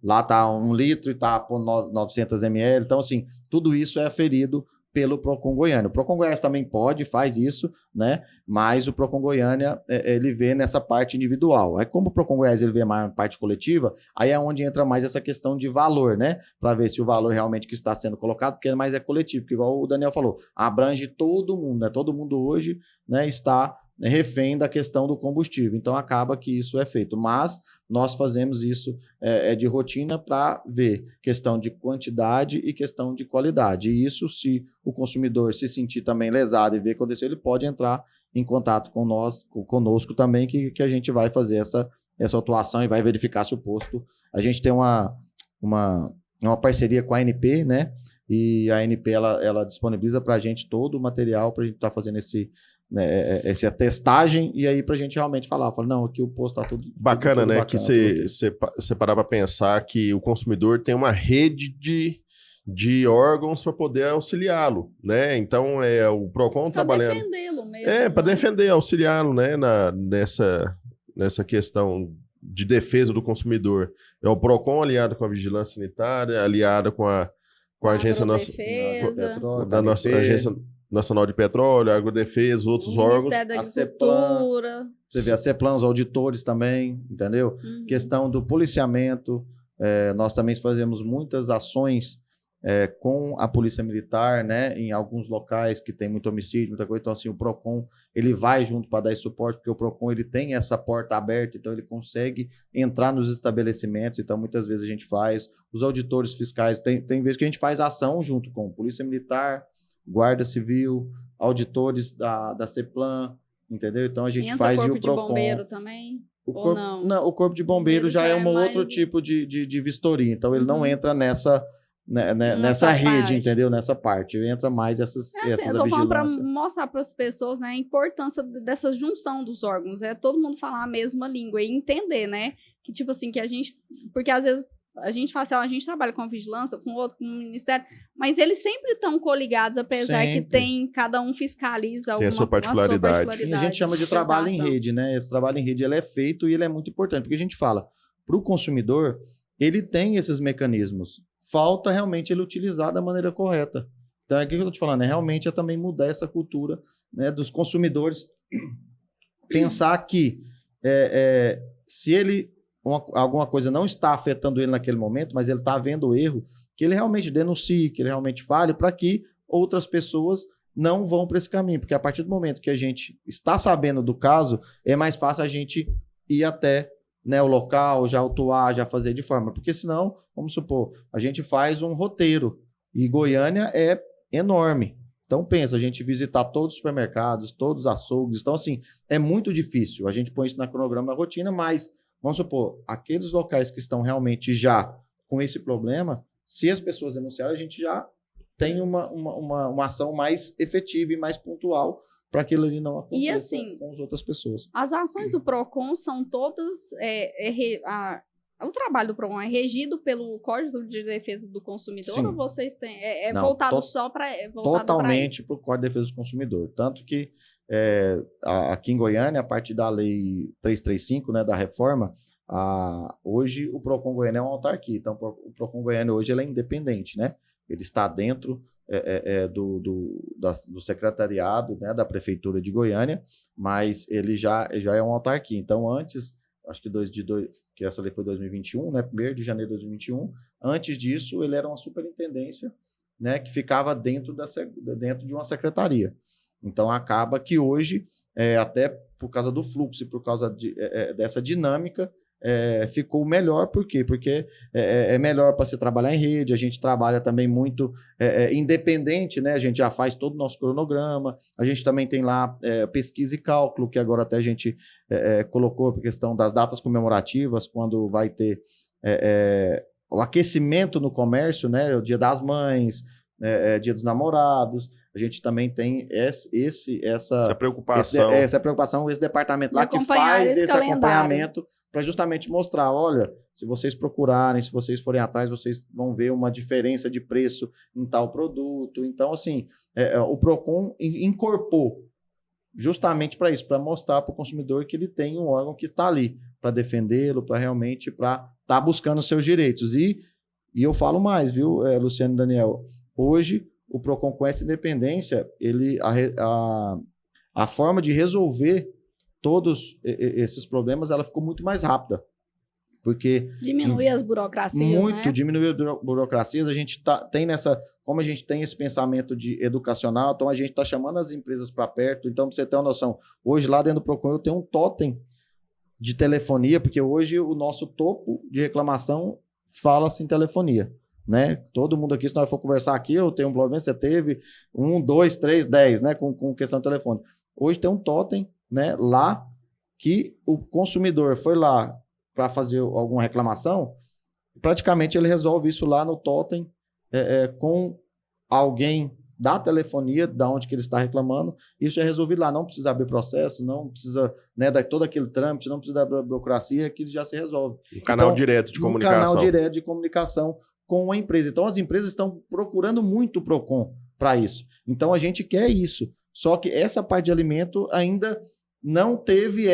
C: lá tá 1 litro e tá por 900 ml. Então, assim, tudo isso é aferido pelo Procon Goiânia. O Procon Goiás também faz isso, né? Mas o Procon Goiânia, ele vê nessa parte individual. Aí, como o Procon Goiás ele vê mais parte coletiva, aí é onde entra mais essa questão de valor, né? Para ver se o valor realmente que está sendo colocado, porque mais é coletivo, porque igual o Daniel falou, abrange todo mundo, né? Todo mundo hoje, né, está refém da questão do combustível. Então, acaba que isso é feito. Mas nós fazemos isso de rotina para ver questão de quantidade e questão de qualidade. E isso, se o consumidor se sentir também lesado e ver o que aconteceu, ele pode entrar em contato conosco também, que a gente vai fazer essa atuação e vai verificar se o posto... A gente tem uma parceria com a ANP, né? E a ANP, ela disponibiliza para a gente todo o material para a gente estar fazendo essa testagem e aí para a gente realmente falar, não, aqui o posto está tudo
A: bacana,
C: tudo
A: né?
C: Bacana,
A: que você parar para pensar que o consumidor tem uma rede de órgãos para poder auxiliá-lo, né? Então, o PROCON trabalhando... Para
B: defendê-lo mesmo.
A: Para defender, auxiliá-lo, né? Nessa questão de defesa do consumidor. É o PROCON aliado com a Vigilância Sanitária, aliado com a Agência da nossa Agência Nacional de Petróleo, a Agrodefesa, outros órgãos.
B: Ministério da Agricultura.
C: Você vê a CEPLAN, os auditores também, entendeu? Questão do policiamento. Nós também fazemos muitas ações com a Polícia Militar, né, em alguns locais que tem muito homicídio, muita coisa. Então, assim, o PROCON, ele vai junto para dar esse suporte, porque o PROCON, ele tem essa porta aberta, então ele consegue entrar nos estabelecimentos. Então, muitas vezes a gente faz. Os auditores fiscais, tem vezes que a gente faz ação junto com Polícia Militar, Guarda Civil, auditores da CEPLAN, entendeu? Então, a gente faz
B: o
C: PROCON.
B: Corpo de Bombeiro também? Ou não?
C: Não, o Corpo de Bombeiro já é um outro tipo de vistoria. Então, ele não entra nessa rede, parte. Entendeu? Nessa parte. Entra mais essas
B: eu tô falando para mostrar para as pessoas, né, a importância dessa junção dos órgãos. Todo mundo falar a mesma língua e entender, né? Que, tipo assim, que a gente... Porque, às vezes, a gente fala assim, a gente trabalha com a vigilância, com outro, com o ministério, mas eles sempre estão coligados, apesar que cada um fiscaliza
A: tem a sua particularidade.
C: E a gente chama de trabalho em rede, né? Esse trabalho em rede, ele é feito e ele é muito importante, porque a gente fala, para o consumidor, ele tem esses mecanismos. Falta realmente ele utilizar da maneira correta. Então, é o que eu estou te falando, realmente também mudar essa cultura, né, dos consumidores, pensar que se alguma coisa não está afetando ele naquele momento, mas ele está vendo o erro, que ele realmente denuncie, que ele realmente fale, para que outras pessoas não vão para esse caminho. Porque a partir do momento que a gente está sabendo do caso, é mais fácil a gente ir até, né, o local, já autuar, já fazer de forma. Porque senão, vamos supor, a gente faz um roteiro e Goiânia é enorme. Então pensa, a gente visitar todos os supermercados, todos os açougues. Então assim, é muito difícil. A gente põe isso na cronograma, na rotina, mas vamos supor, aqueles locais que estão realmente já com esse problema, se as pessoas denunciarem, a gente já tem uma ação mais efetiva e mais pontual para aquilo ali não aconteça
B: e, assim,
C: com as outras pessoas.
B: As ações do PROCON são todas... o trabalho do PROCON é regido pelo Código de Defesa do Consumidor. Sim. Ou vocês têm... Não, voltado só para...
C: Totalmente para o Código de Defesa do Consumidor. Tanto que aqui em Goiânia, a partir da Lei 335, né, da reforma, hoje o PROCON Goiânia é uma autarquia. Então, o PROCON Goiânia hoje ele é independente, né? Ele está dentro do secretariado, né, da Prefeitura de Goiânia, mas ele já é uma autarquia. Então, antes, acho que que essa lei foi 2021, né, 1º de janeiro de 2021, antes disso, ele era uma superintendência, né, que ficava dentro de uma secretaria. Então, acaba que hoje, até por causa do fluxo e por causa dessa dinâmica, ficou melhor. Por quê? Porque é melhor para se trabalhar em rede, a gente trabalha também muito independente, né? A gente já faz todo o nosso cronograma, a gente também tem lá pesquisa e cálculo, que agora até a gente colocou a questão das datas comemorativas, quando vai ter o aquecimento no comércio, né? O Dia das Mães, Dia dos Namorados, a gente também tem essa preocupação, esse departamento lá que faz esse acompanhamento para justamente mostrar, olha, se vocês procurarem, se vocês forem atrás, vocês vão ver uma diferença de preço em tal produto. Então, assim, o PROCON incorporou justamente para isso, para mostrar para o consumidor que ele tem um órgão que está ali para defendê-lo, para realmente estar buscando seus direitos. E eu falo mais, viu, Luciano e Daniel? Hoje, o PROCON, com essa independência, a forma de resolver todos esses problemas, ela ficou muito mais rápida. porque
B: Diminuir as burocracias,
C: muito
B: né?
C: diminuir as burocracias, a gente tem como a gente tem esse pensamento de educacional, então a gente está chamando as empresas para perto. Então, para você ter uma noção, hoje lá dentro do Procon eu tenho um totem de telefonia, porque hoje o nosso topo de reclamação fala-se em telefonia, né? Todo mundo aqui, se nós for conversar aqui, eu tenho um problema, você teve 1, 2, 3, 10, né? Com questão de telefone. Hoje tem um totem, né? Lá que o consumidor foi lá para fazer alguma reclamação, praticamente ele resolve isso lá no totem com alguém da telefonia, da onde que ele está reclamando. Isso é resolvido lá, não precisa abrir processo, não precisa, né, dar todo aquele trâmite, não precisa da burocracia, que já se resolve.
A: Um canal direto de comunicação.
C: Um canal direto de comunicação com a empresa. Então as empresas estão procurando muito o Procon para isso. Então a gente quer isso. Só que essa parte de alimento ainda não teve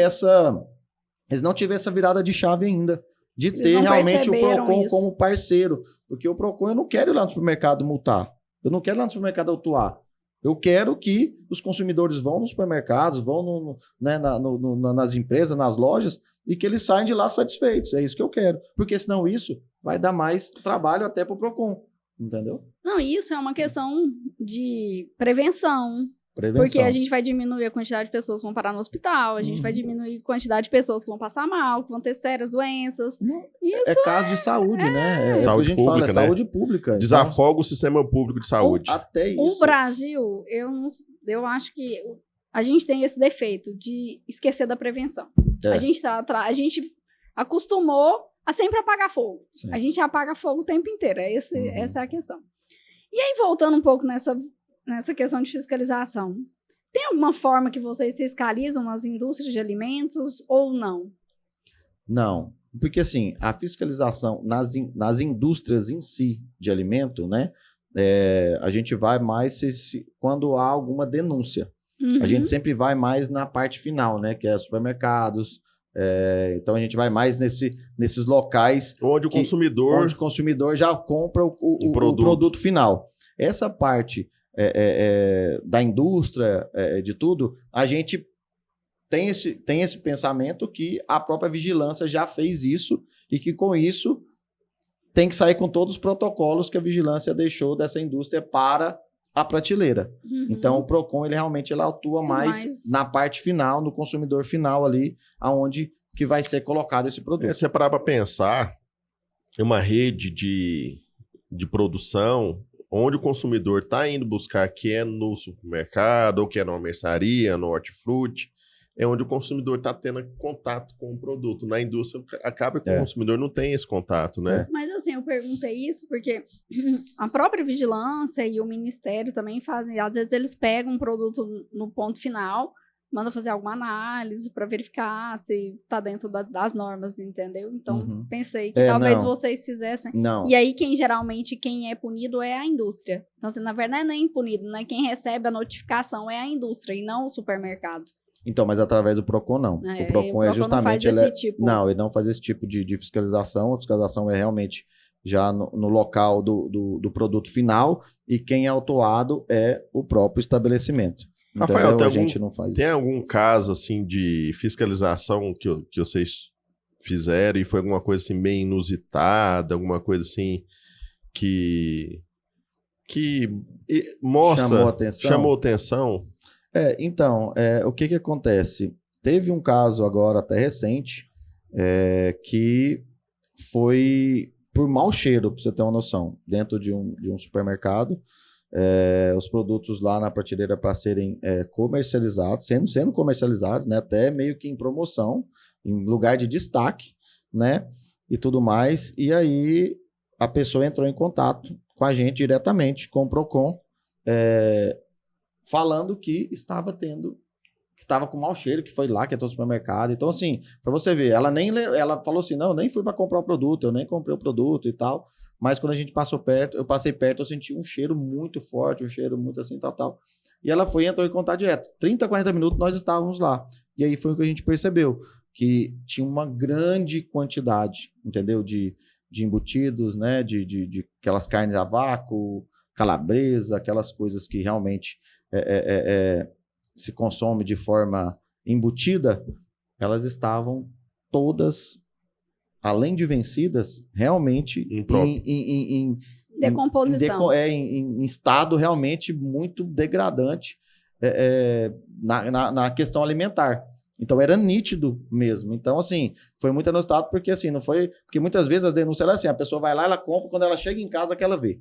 C: eles não tiveram essa virada de chave ainda, de ter realmente o Procon como parceiro. Porque o Procon, eu não quero ir lá no supermercado multar. Eu não quero ir lá no supermercado autuar. Eu quero que os consumidores vão nos supermercados, vão nas empresas, nas lojas, e que eles saiam de lá satisfeitos. É isso que eu quero. Porque senão isso vai dar mais trabalho até para o Procon. Entendeu?
B: Não, isso é uma questão de prevenção. Porque a gente vai diminuir a quantidade de pessoas que vão parar no hospital, a gente vai diminuir a quantidade de pessoas que vão passar mal, que vão ter sérias doenças. Isso
C: é caso de saúde, né?
A: Saúde
C: a gente
A: pública,
C: fala,
A: né?
C: Saúde pública.
A: Desafoga o sistema público de saúde.
C: Até isso.
B: O Brasil, eu acho que a gente tem esse defeito de esquecer da prevenção. A gente acostumou a sempre apagar fogo. Sim. A gente apaga fogo o tempo inteiro. Essa é a questão. E aí, voltando um pouco nessa questão de fiscalização, tem alguma forma que vocês fiscalizam as indústrias de alimentos ou não?
C: Não, porque assim, a fiscalização nas indústrias em si de alimento, né, a gente vai mais quando há alguma denúncia. A gente sempre vai mais na parte final, né, que é supermercados. Então a gente vai mais nesses locais
A: onde o
C: consumidor já compra o produto final. Essa parte da indústria, de tudo, a gente tem esse pensamento que a própria vigilância já fez isso e que com isso tem que sair com todos os protocolos que a vigilância deixou dessa indústria para a prateleira. Então o Procon ele realmente atua mais na parte final, no consumidor final ali, aonde que vai ser colocado esse produto.
A: Se parar para pensar, é uma rede de produção onde o consumidor está indo buscar, que é no supermercado, ou que é numa mercearia, no hortifruti, é onde o consumidor está tendo contato com o produto. Na indústria, acaba que o consumidor não tem esse contato, né?
B: Mas assim, eu perguntei isso porque a própria vigilância e o ministério também fazem, às vezes eles pegam um produto no ponto final, mandam fazer alguma análise para verificar se está dentro das normas, entendeu? Então, pensei que talvez vocês fizessem.
C: Não.
B: E aí, quem é punido é a indústria. Então, assim, na verdade, não é nem punido, né? Quem recebe a notificação é a indústria e não o supermercado.
C: Então, mas através do Procon, não. O Procon é justamente... Não, ele não faz esse tipo de fiscalização. A fiscalização é realmente já no local do produto final e quem é autuado é o próprio estabelecimento.
A: Rafael,
C: então, a gente não faz
A: tem algum caso assim de fiscalização que vocês fizeram e foi alguma coisa assim meio inusitada, alguma coisa assim que chamou atenção?
C: Então, o que acontece? Teve um caso agora até recente que foi por mau cheiro, para você ter uma noção, dentro de um supermercado. Os produtos lá na prateleira para serem comercializados, sendo comercializados, né, até meio que em promoção, em lugar de destaque, né, e tudo mais. E aí a pessoa entrou em contato com a gente diretamente, com o Procon, falando que estava com mau cheiro, que foi lá, que entrou no supermercado. Então, assim, para você ver, ela falou assim, não, nem fui para comprar o produto, eu nem comprei o produto e tal. Mas quando a gente eu passei perto, eu senti um cheiro muito forte, um cheiro muito assim, tal. E ela entrou em contato direto. 30, 40 minutos nós estávamos lá. E aí foi o que a gente percebeu, que tinha uma grande quantidade, entendeu? De embutidos, né? De aquelas carnes a vácuo, calabresa, aquelas coisas que realmente se consome de forma embutida, elas estavam todas além de vencidas, realmente em
B: decomposição.
C: Em estado realmente muito degradante na questão alimentar. Então, era nítido mesmo. Então, assim, foi muito inusitado porque, assim, não foi... Porque muitas vezes as denúncias eram assim, a pessoa vai lá, ela compra, quando ela chega em casa que ela vê.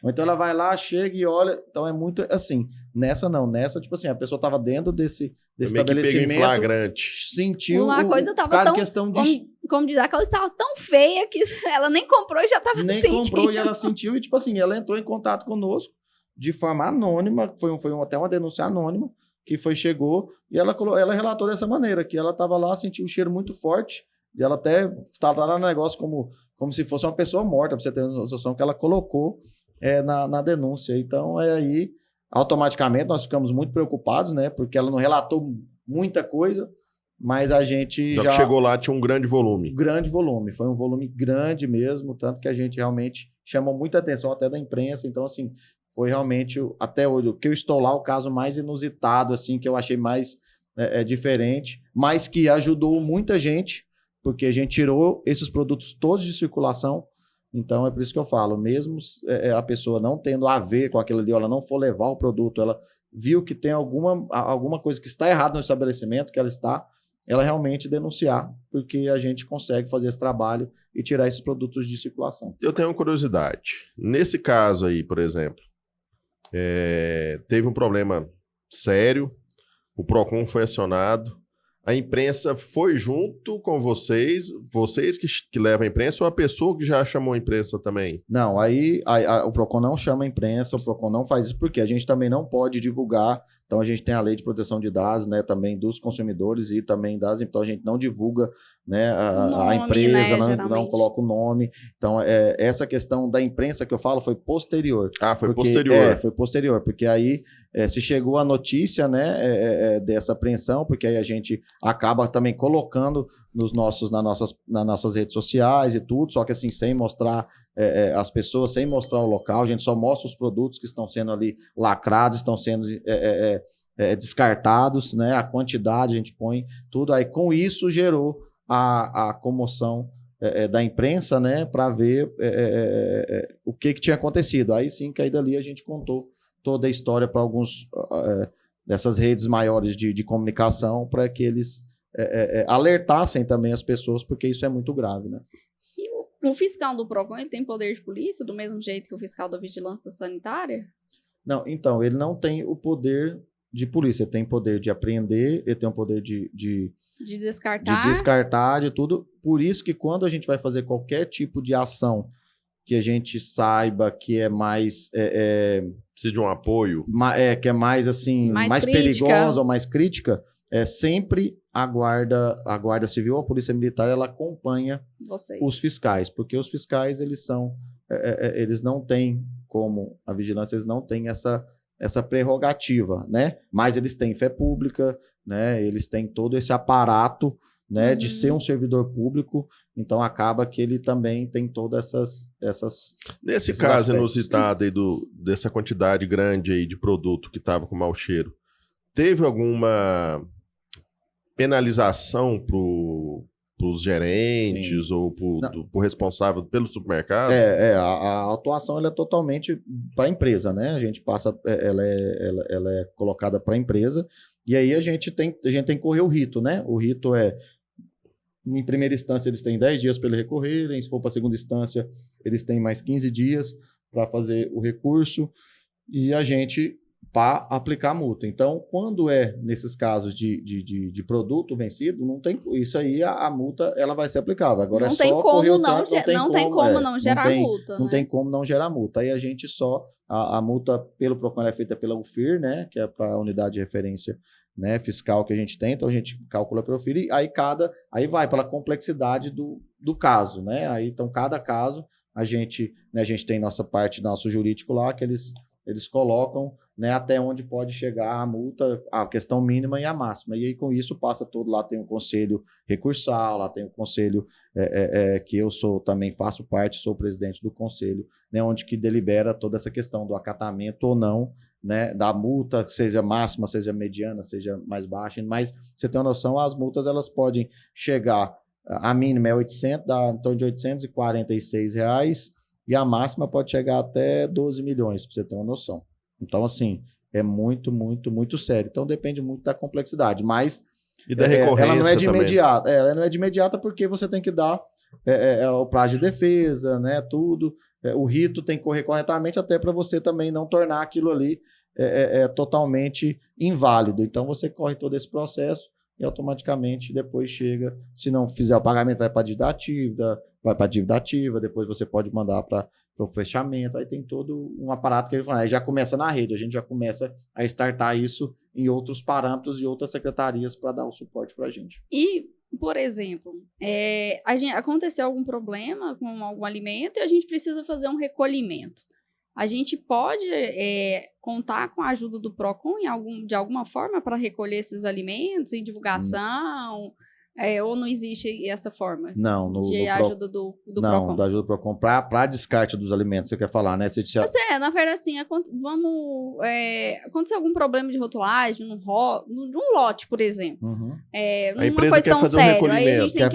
C: Ou então ela vai lá, chega e olha. Então, é muito assim. Nessa, não. Nessa, tipo assim, a pessoa estava dentro desse estabelecimento.
A: Em flagrante.
C: Sentiu
B: uma coisa tava tão...
C: questão de...
B: Como diz, a causa estava tão feia que ela nem comprou e já estava sentindo.
C: Nem comprou e ela sentiu. E, tipo assim, ela entrou em contato conosco de forma anônima. Foi até uma denúncia anônima. Que chegou, e ela relatou dessa maneira, que ela estava lá, sentiu um cheiro muito forte, e ela até estava lá no negócio como se fosse uma pessoa morta, para você ter uma noção que ela colocou na denúncia. Então, aí, automaticamente, nós ficamos muito preocupados, né, porque ela não relatou muita coisa, mas a gente
A: já chegou lá, tinha um grande volume.
C: Grande volume, foi um volume grande mesmo, tanto que a gente realmente chamou muita atenção até da imprensa. Então, assim, foi realmente, até hoje, o que eu estou lá, o caso mais inusitado, assim, que eu achei mais diferente, mas que ajudou muita gente, porque a gente tirou esses produtos todos de circulação. Então, é por isso que eu falo, mesmo a pessoa não tendo a ver com aquilo ali, ela não for levar o produto, ela viu que tem alguma coisa que está errada no estabelecimento, que ela realmente denunciar, porque a gente consegue fazer esse trabalho e tirar esses produtos de circulação.
A: Eu tenho uma curiosidade. Nesse caso aí, por exemplo, teve um problema sério, o PROCON foi acionado, a imprensa foi junto com vocês que levam a imprensa, ou a pessoa que já chamou a imprensa também?
C: Não, aí o PROCON não chama a imprensa, o PROCON não faz isso, porque a gente também não pode divulgar. Então, a gente tem a lei de proteção de dados, né, também dos consumidores e também então a gente não divulga, né, a empresa,
B: né,
C: não coloca o nome. Então, essa questão da imprensa que eu falo foi posterior.
A: Posterior.
C: Foi posterior, porque aí se chegou a notícia, né, dessa apreensão, porque aí a gente acaba também colocando nas nossas redes sociais e tudo, só que assim, sem mostrar as pessoas, sem mostrar o local, a gente só mostra os produtos que estão sendo ali lacrados, estão sendo descartados, né? A quantidade a gente põe tudo, aí com isso gerou a comoção da imprensa, né? Para ver o que tinha acontecido. Aí sim, que aí dali a gente contou toda a história para alguns dessas redes maiores de comunicação, para que eles alertassem também as pessoas, porque isso é muito grave, né?
B: E o fiscal do PROCON, ele tem poder de polícia, do mesmo jeito que o fiscal da vigilância sanitária?
C: Não, então, ele não tem o poder de polícia, ele tem poder de apreender, ele tem o poder de descartar, de tudo. Por isso que quando a gente vai fazer qualquer tipo de ação que a gente saiba que é mais...
A: precisa de um apoio.
C: Que é mais, assim, mais perigosa ou mais crítica, sempre a Guarda Civil, a Polícia Militar, ela acompanha os fiscais, porque os fiscais, eles não têm, como a vigilância, eles não têm essa prerrogativa, né? Mas eles têm fé pública, né? Eles têm todo esse aparato, né, de ser um servidor público, então acaba que ele também tem todas essas
A: Nesse caso inusitado aí dessa quantidade grande aí de produto que estava com mau cheiro, teve alguma penalização para os gerentes? Sim. Ou por responsável pelo supermercado?
C: A atuação ela é totalmente para a empresa, né? A gente passa, ela é colocada para a empresa, e aí a gente tem que correr o rito, né? O rito em primeira instância, eles têm 10 dias para eles recorrerem, se for para a segunda instância, eles têm mais 15 dias para fazer o recurso, e a gente para aplicar a multa. Então, quando nesses casos de produto vencido, não tem isso aí, a multa ela vai ser aplicável. Agora
B: não tem como não gerar multa.
C: Não tem como não gerar multa. Aí a gente a multa pelo PROCON é feita pela UFIR, né, que é para a unidade de referência, né, fiscal que a gente tem, então a gente calcula pelo UFIR, e aí vai pela complexidade do caso, né? Aí, então, cada caso, a gente tem nossa parte, nosso jurídico lá, que eles colocam, né, até onde pode chegar a multa, a questão mínima e a máxima. E aí, com isso, passa todo. Lá tem um conselho recursal, lá tem um conselho que eu também faço parte, sou presidente do conselho, né, onde que delibera toda essa questão do acatamento ou não, né, da multa, seja máxima, seja mediana, seja mais baixa. Mas, você tem uma noção, as multas elas podem chegar A mínima é 800, dá em torno de R$ 846, e a máxima pode chegar até 12 milhões, para você ter uma noção. Então, assim, é muito, muito, muito sério. Então, depende muito da complexidade, mas
A: E da recorrência
C: ela não é de
A: também.
C: imediata. Ela não é de imediata porque você tem que dar o prazo de defesa, né, tudo. O rito tem que correr corretamente até para você também não tornar aquilo ali totalmente inválido. Então, você corre todo esse processo e automaticamente depois chega, se não fizer o pagamento, vai para a dívida ativa, depois você pode mandar para o fechamento, aí tem todo um aparato que ele fala, aí já começa na rede, a gente já começa a startar isso em outros parâmetros e outras secretarias para dar o suporte para a gente.
B: E, por exemplo, aconteceu algum problema com algum alimento e a gente precisa fazer um recolhimento. A gente pode contar com a ajuda do PROCON de alguma forma para recolher esses alimentos em divulgação? Ou não existe essa forma?
C: Não,
B: de ajuda do PROCON?
C: Não, da ajuda do PROCON para descarte dos alimentos, você quer falar, né?
B: Na verdade, assim, aconteceu algum problema de rotulagem num lote, por exemplo.
C: Uhum.
A: A empresa quer fazer um recolhimento.
B: Aí a gente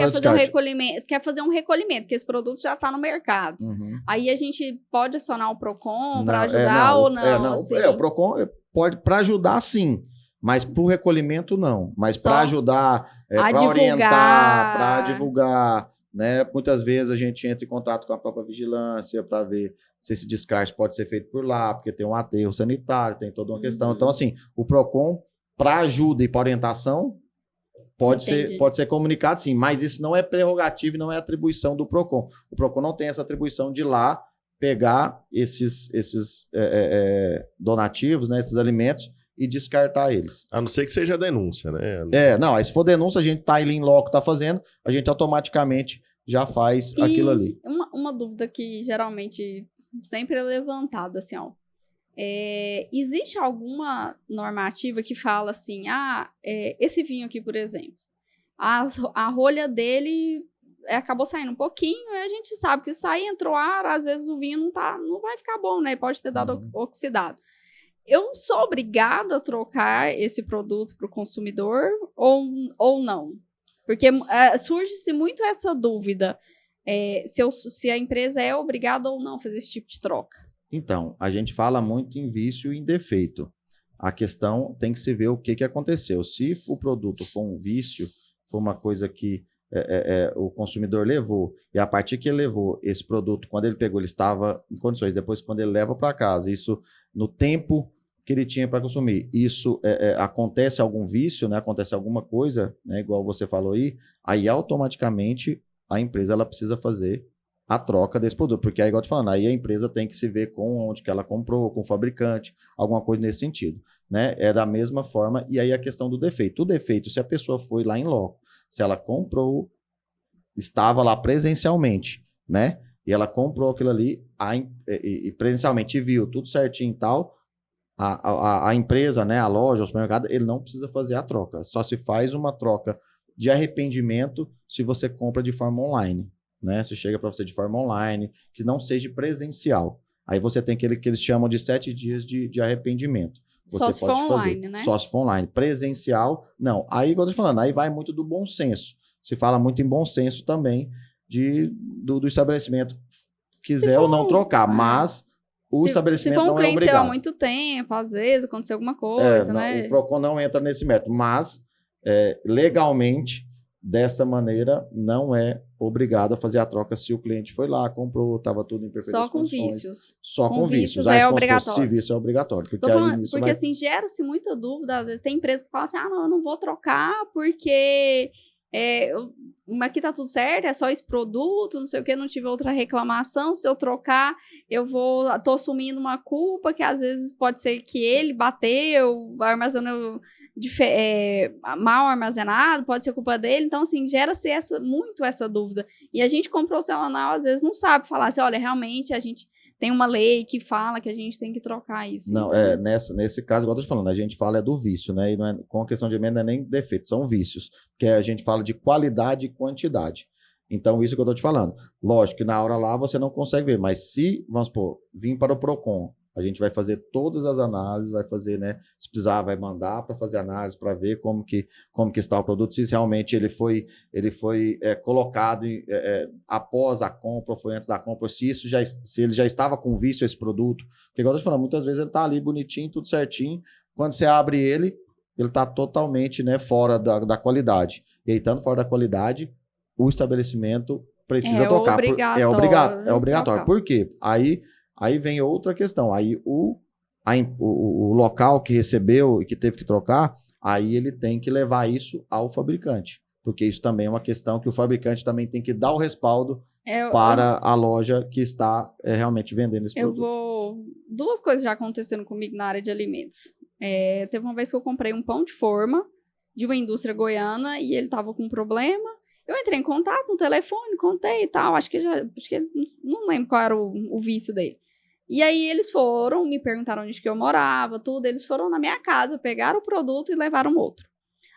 B: quer fazer um recolhimento, porque esse produto já está no mercado.
C: Uhum.
B: Aí a gente pode acionar o PROCON para ajudar ou não? Assim?
C: O PROCON pode para ajudar, sim. Mas para o recolhimento, não. Mas para ajudar, para orientar, para divulgar, né? Muitas vezes a gente entra em contato com a própria vigilância para ver se esse descarte pode ser feito por lá, porque tem um aterro sanitário, tem toda uma questão. Então, assim, o PROCON, para ajuda e para orientação, pode ser comunicado, sim. Mas isso não é prerrogativa e não é atribuição do PROCON. O PROCON não tem essa atribuição de ir lá pegar esses donativos, né? Esses alimentos, e descartar eles.
A: A não ser que seja denúncia, né?
C: Aí se for denúncia, a gente tá ali em loco, tá fazendo, a gente automaticamente já faz aquilo ali.
B: Uma dúvida que geralmente sempre é levantada, assim, ó. Existe alguma normativa que fala assim, esse vinho aqui, por exemplo, a rolha dele acabou saindo um pouquinho, e a gente sabe que entrou ar, às vezes o vinho não vai ficar bom, né? Pode ter dado oxidado. Eu sou obrigada a trocar esse produto para o consumidor ou não? Porque surge-se muito essa dúvida, se a empresa é obrigada ou não a fazer esse tipo de troca.
C: Então, a gente fala muito em vício e em defeito. A questão tem que se ver o que aconteceu. Se o produto for um vício, for uma coisa que o consumidor levou, e a partir que ele levou esse produto, quando ele pegou, ele estava em condições, depois quando ele leva para casa, isso no tempo que ele tinha para consumir, isso acontece algum vício, né? Acontece alguma coisa, né? Igual você falou aí automaticamente a empresa ela precisa fazer a troca desse produto, porque aí, igual eu tô falando, aí a empresa tem que se ver com onde que ela comprou, com o fabricante, alguma coisa nesse sentido, né? É da mesma forma, e aí a questão do defeito. O defeito, se a pessoa foi lá em loco, se ela comprou, estava lá presencialmente, né? E ela comprou aquilo ali e presencialmente viu tudo certinho e tal, a empresa, né, a loja, o supermercado, ele não precisa fazer a troca. Só se faz uma troca de arrependimento se você compra de forma online, né? Se chega para você de forma online, que não seja presencial. Aí você tem aquele que eles chamam de 7 dias de arrependimento. Você
B: só se for online, né?
C: Só se for online. Presencial, não. Aí, igual eu tô falando, aí vai muito do bom senso. Se fala muito em bom senso também do estabelecimento quiser ou não trocar, mas o estabelecimento não é obrigado. Se for um cliente seu há
B: muito tempo, às vezes aconteceu alguma coisa, né?
C: O PROCON não entra nesse método, mas legalmente, dessa maneira, não é obrigado a fazer a troca se o cliente foi lá, comprou, estava tudo em perfeitas condições. Só com vícios.
B: É obrigatório.
C: Se vício é obrigatório.
B: Porque assim, gera-se muita dúvida. Às vezes tem empresa que fala assim, não, eu não vou trocar porque aqui tá tudo certo, é só esse produto, não sei o que, não tive outra reclamação, se eu trocar, tô assumindo uma culpa que às vezes pode ser que ele bateu, armazenou mal armazenado, pode ser culpa dele, então assim, gera-se muito essa dúvida, e a gente comprou o semanal, às vezes não sabe falar assim, olha, realmente a gente tem uma lei que fala que a gente tem que trocar isso.
C: Não, nesse caso, igual eu tô falando, a gente fala do vício, né? E não é, com a questão de emenda, não é nem defeito, são vícios. Que a gente fala de qualidade e quantidade. Então, isso que eu tô te falando. Lógico que na hora lá você não consegue ver, mas se, vamos supor, vir para o PROCON, A gente vai fazer todas as análises, vai fazer, né? Se precisar, vai mandar para fazer análise para ver como que está o produto, se realmente ele foi colocado após a compra ou foi antes da compra, se ele já estava com vício esse produto. Porque, igual eu estou falando, muitas vezes ele está ali bonitinho, tudo certinho. Quando você abre ele está totalmente, né, fora da qualidade. E aí, estando fora da qualidade, o estabelecimento precisa trocar. É obrigatório. Por quê? Aí vem outra questão. Aí o local que recebeu e que teve que trocar, aí ele tem que levar isso ao fabricante. Porque isso também é uma questão que o fabricante também tem que dar o respaldo para a loja que está realmente vendendo esse produto.
B: Duas coisas já aconteceram comigo na área de alimentos. Teve uma vez que eu comprei um pão de forma de uma indústria goiana e ele estava com um problema. Eu entrei em contato no telefone, contei e tal. Acho que não lembro qual era o vício dele. E aí eles foram, me perguntaram onde que eu morava, tudo. Eles foram na minha casa, pegaram o produto e levaram outro.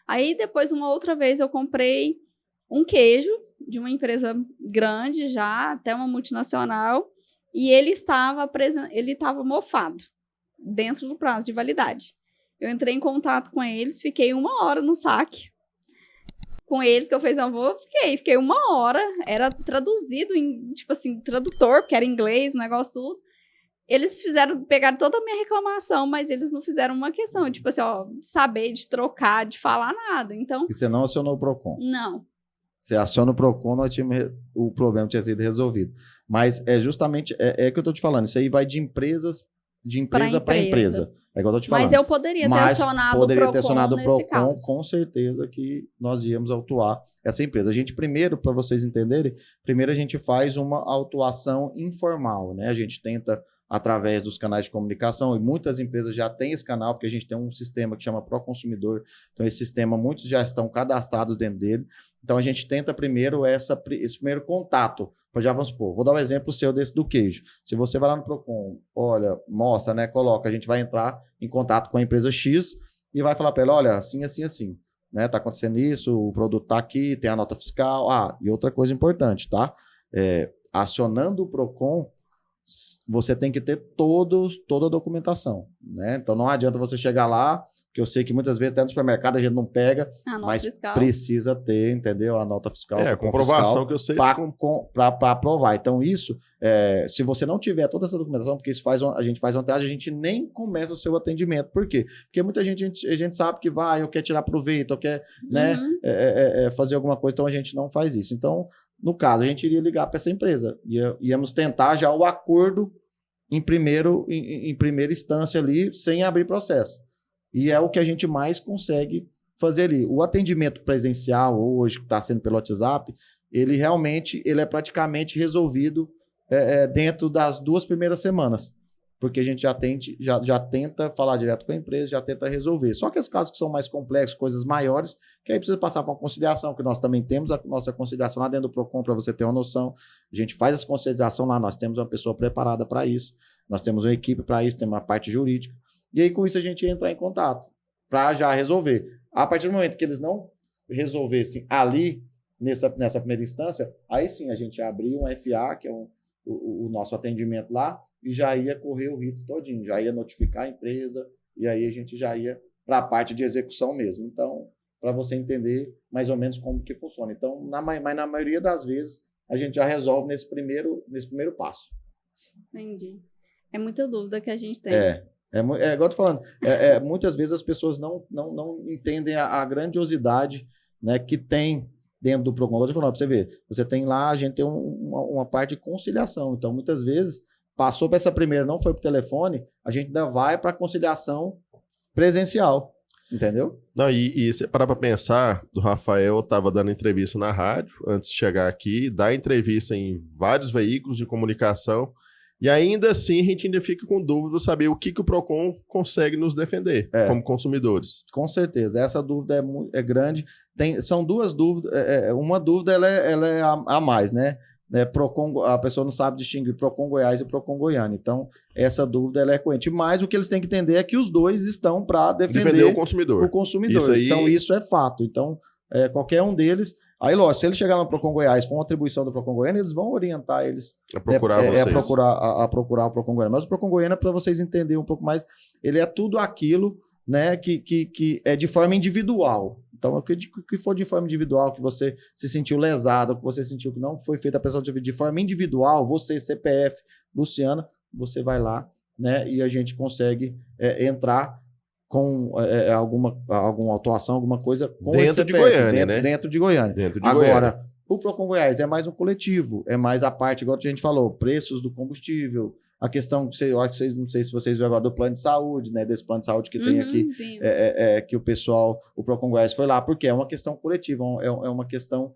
B: Aí depois, uma outra vez, eu comprei um queijo de uma empresa grande já, até uma multinacional, e ele estava mofado dentro do prazo de validade. Eu entrei em contato com eles, fiquei 1 hora no saque com eles, que eu fiz fiquei 1 hora, era traduzido em, tipo assim, tradutor, porque era inglês, o negócio tudo. Eles pegaram toda a minha reclamação, mas eles não fizeram uma questão, tipo assim, saber de trocar, de falar nada, então...
C: E você não acionou o PROCON?
B: Não.
C: Você aciona o PROCON, o problema tinha sido resolvido. Mas é justamente, que eu tô te falando, isso aí vai de empresa para empresa. É igual eu tô te falando.
B: Mas eu poderia ter acionado o PROCON nesse caso.
C: Com certeza que nós íamos autuar essa empresa. A gente primeiro, para vocês entenderem, a gente faz uma autuação informal, né? A gente tenta através dos canais de comunicação, e muitas empresas já têm esse canal, porque a gente tem um sistema que chama ProConsumidor, então esse sistema, muitos já estão cadastrados dentro dele, então a gente tenta primeiro esse primeiro contato, já vamos supor, vou dar um exemplo seu desse do queijo, se você vai lá no PROCON, olha, mostra, né, coloca, a gente vai entrar em contato com a empresa X e vai falar para ela, olha, assim, assim, assim, né, tá acontecendo isso, o produto tá aqui, tem a nota fiscal, e outra coisa importante, tá, acionando o PROCON, você tem que ter toda a documentação, né? Então não adianta você chegar lá, que eu sei que muitas vezes até no supermercado a gente não pega, mas fiscal. Precisa ter, entendeu? A nota fiscal.
A: A comprovação que eu sei.
C: Para aprovar. Então isso, se você não tiver toda essa documentação, porque a gente faz vantagem, a gente nem começa o seu atendimento. Por quê? Porque muita gente, a gente sabe que eu quero tirar proveito, eu quero fazer alguma coisa, então a gente não faz isso. Então, no caso, a gente iria ligar para essa empresa. Íamos tentar já o acordo em primeira instância ali, sem abrir processo. E é o que a gente mais consegue fazer ali. O atendimento presencial, hoje, que está sendo pelo WhatsApp, ele é praticamente resolvido dentro das 2 primeiras semanas. Porque a gente já tenta falar direto com a empresa, já tenta resolver. Só que os casos que são mais complexos, coisas maiores, que aí precisa passar para uma conciliação, que nós também temos a nossa conciliação lá dentro do PROCON, para você ter uma noção. A gente faz essa conciliação lá, nós temos uma pessoa preparada para isso, nós temos uma equipe para isso, temos uma parte jurídica. E aí, com isso, a gente ia entrar em contato para já resolver. A partir do momento que eles não resolvessem ali, nessa primeira instância, aí sim a gente ia abrir um FA, que é o nosso atendimento lá, e já ia correr o rito todinho, já ia notificar a empresa, e aí a gente já ia para a parte de execução mesmo. Então, para você entender mais ou menos como que funciona. Então, mas na maioria das vezes, a gente já resolve nesse primeiro passo.
B: Entendi. É muita dúvida que a gente tem.
C: Igual eu tô falando, muitas vezes as pessoas não entendem a grandiosidade, né, que tem dentro do PROCON. Eu tô falando para você ver, você tem lá, a gente tem uma parte de conciliação, então muitas vezes passou para essa primeira, não foi para o telefone, a gente ainda vai para a conciliação presencial, entendeu?
A: Não, e você parar para pensar, o Rafael estava dando entrevista na rádio, antes de chegar aqui, dá entrevista em vários veículos de comunicação, e ainda assim a gente ainda fica com dúvida de saber o que o PROCON consegue nos defender como consumidores.
C: Com certeza, essa dúvida é grande. São 2 dúvidas, uma dúvida ela é a mais, né? PROCON, a pessoa não sabe distinguir PROCON Goiás e PROCON Goiânia. Então, essa dúvida ela é corrente. Mas o que eles têm que entender é que os dois estão para defender
A: o consumidor.
C: Isso aí... Então, isso é fato. Então, qualquer um deles, Aí, lógico, se ele chegar no Procon Goiás, for uma atribuição do Procon Goiânia, eles vão orientar eles
A: A procurar vocês.
C: a procurar o Procon Goiânia. Mas o Procon Goiânia, para vocês entenderem um pouco mais, ele é tudo aquilo, né, que é de forma individual. Então, o que for de forma individual, que você se sentiu lesado, que você sentiu que não foi feita a prestação de serviço de forma individual, você, CPF, Luciana, você vai lá, né, e a gente consegue entrar com alguma atuação, alguma coisa com
A: Dentro
C: esse CPF,
A: de Goiânia, né?
C: Dentro de Goiânia.
A: Dentro de
C: Agora,
A: Goiânia.
C: o Procon Goiás é mais um coletivo, é mais a parte, igual a gente falou, preços do combustível, a questão, eu acho que vocês, não sei se vocês viram agora, do plano de saúde, né, desse plano de saúde que tem aqui, que o Procon Goiás foi lá, porque é uma questão coletiva, é uma questão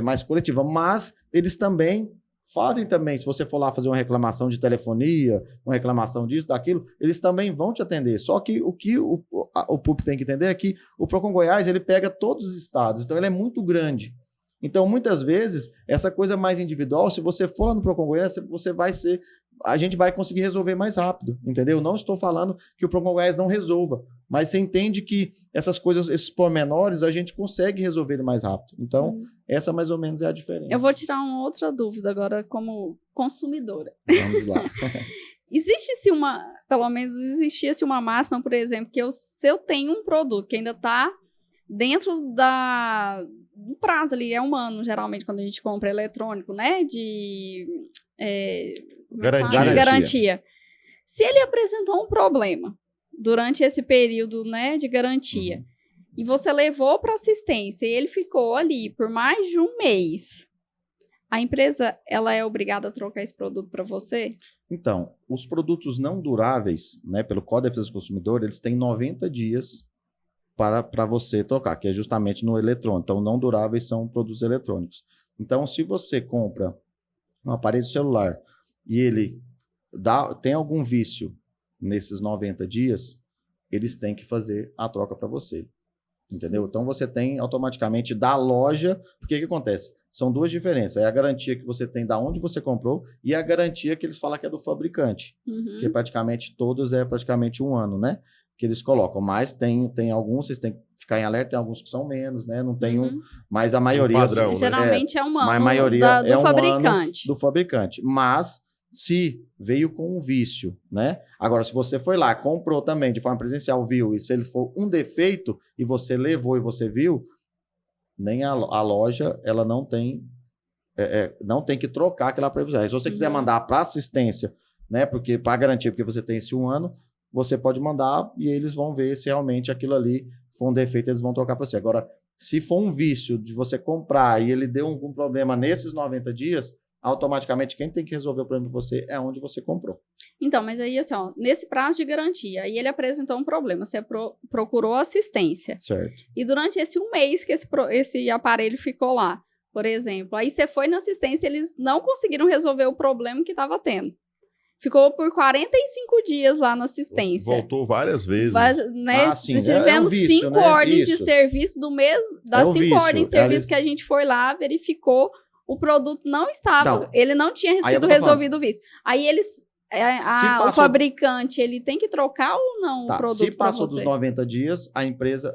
C: mais coletiva, mas eles também fazem também, se você for lá fazer uma reclamação de telefonia, uma reclamação disso, daquilo, eles também vão te atender. Só que o que o público tem que entender é que o Procon Goiás, ele pega todos os estados, então ele é muito grande. Então, muitas vezes, essa coisa mais individual, se você for lá no Procon Goiás, a gente vai conseguir resolver mais rápido, entendeu? Não estou falando que o Procon Goiás não resolva, mas você entende que essas coisas, esses pormenores, a gente consegue resolver mais rápido. Então, essa mais ou menos é a diferença.
B: Eu vou tirar uma outra dúvida agora como consumidora.
C: Vamos lá.
B: Existe-se pelo menos existia-se uma máxima, por exemplo, que se eu tenho um produto que ainda está dentro do prazo ali, é um ano, geralmente, quando a gente compra eletrônico, né, garantia. Se ele apresentou um problema durante esse período, né, de garantia, e você levou para assistência e ele ficou ali por mais de um mês, a empresa, ela é obrigada a trocar esse produto para você?
C: Então, os produtos não duráveis, né, pelo Código de Defesa do Consumidor, eles têm 90 dias para você trocar, que é justamente no eletrônico. Então, não duráveis são produtos eletrônicos. Então, se você compra um aparelho celular e ele tem algum vício nesses 90 dias, eles têm que fazer a troca para você. Entendeu? Sim. Então, você tem automaticamente da loja, porque o que acontece? São duas diferenças. É a garantia que você tem da onde você comprou e a garantia que eles falam que é do fabricante. Que praticamente todos é praticamente um ano, né? Que eles colocam. Mas tem alguns, vocês têm que ficar em alerta, tem alguns que são menos, né? Não tem mas a maioria...
A: padrão,
B: geralmente é um ano
C: a maioria
B: do fabricante.
C: Do fabricante. Mas, se veio com um vício, né? Agora, se você foi lá, comprou também de forma presencial, viu, e se ele for um defeito e você levou e você viu, nem a loja, ela não tem que trocar aquela previsão. Se você quiser mandar para assistência, né? Porque para garantir, porque você tem esse um ano, você pode mandar e eles vão ver se realmente aquilo ali for um defeito, eles vão trocar para você. Agora, se for um vício de você comprar e ele deu algum problema nesses 90 dias, automaticamente quem tem que resolver o problema de você é onde você comprou.
B: Então, mas aí assim, ó, nesse prazo de garantia, aí ele apresentou um problema, você procurou assistência.
C: Certo.
B: E durante esse um mês que esse aparelho ficou lá, por exemplo, aí você foi na assistência, eles não conseguiram resolver o problema que estava tendo. Ficou por 45 dias lá na assistência.
A: Voltou várias vezes.
B: Né?
C: Sim,
B: se tivemos
C: vício,
B: 5
C: né?
B: ordens
C: Isso.
B: de serviço das 5 ordens de serviço que a gente foi lá, verificou, o produto não estava, ele não tinha sido resolvido o vício. Aí eles, o fabricante, ele tem que trocar ou não o produto
C: se passou dos 90 dias, a empresa,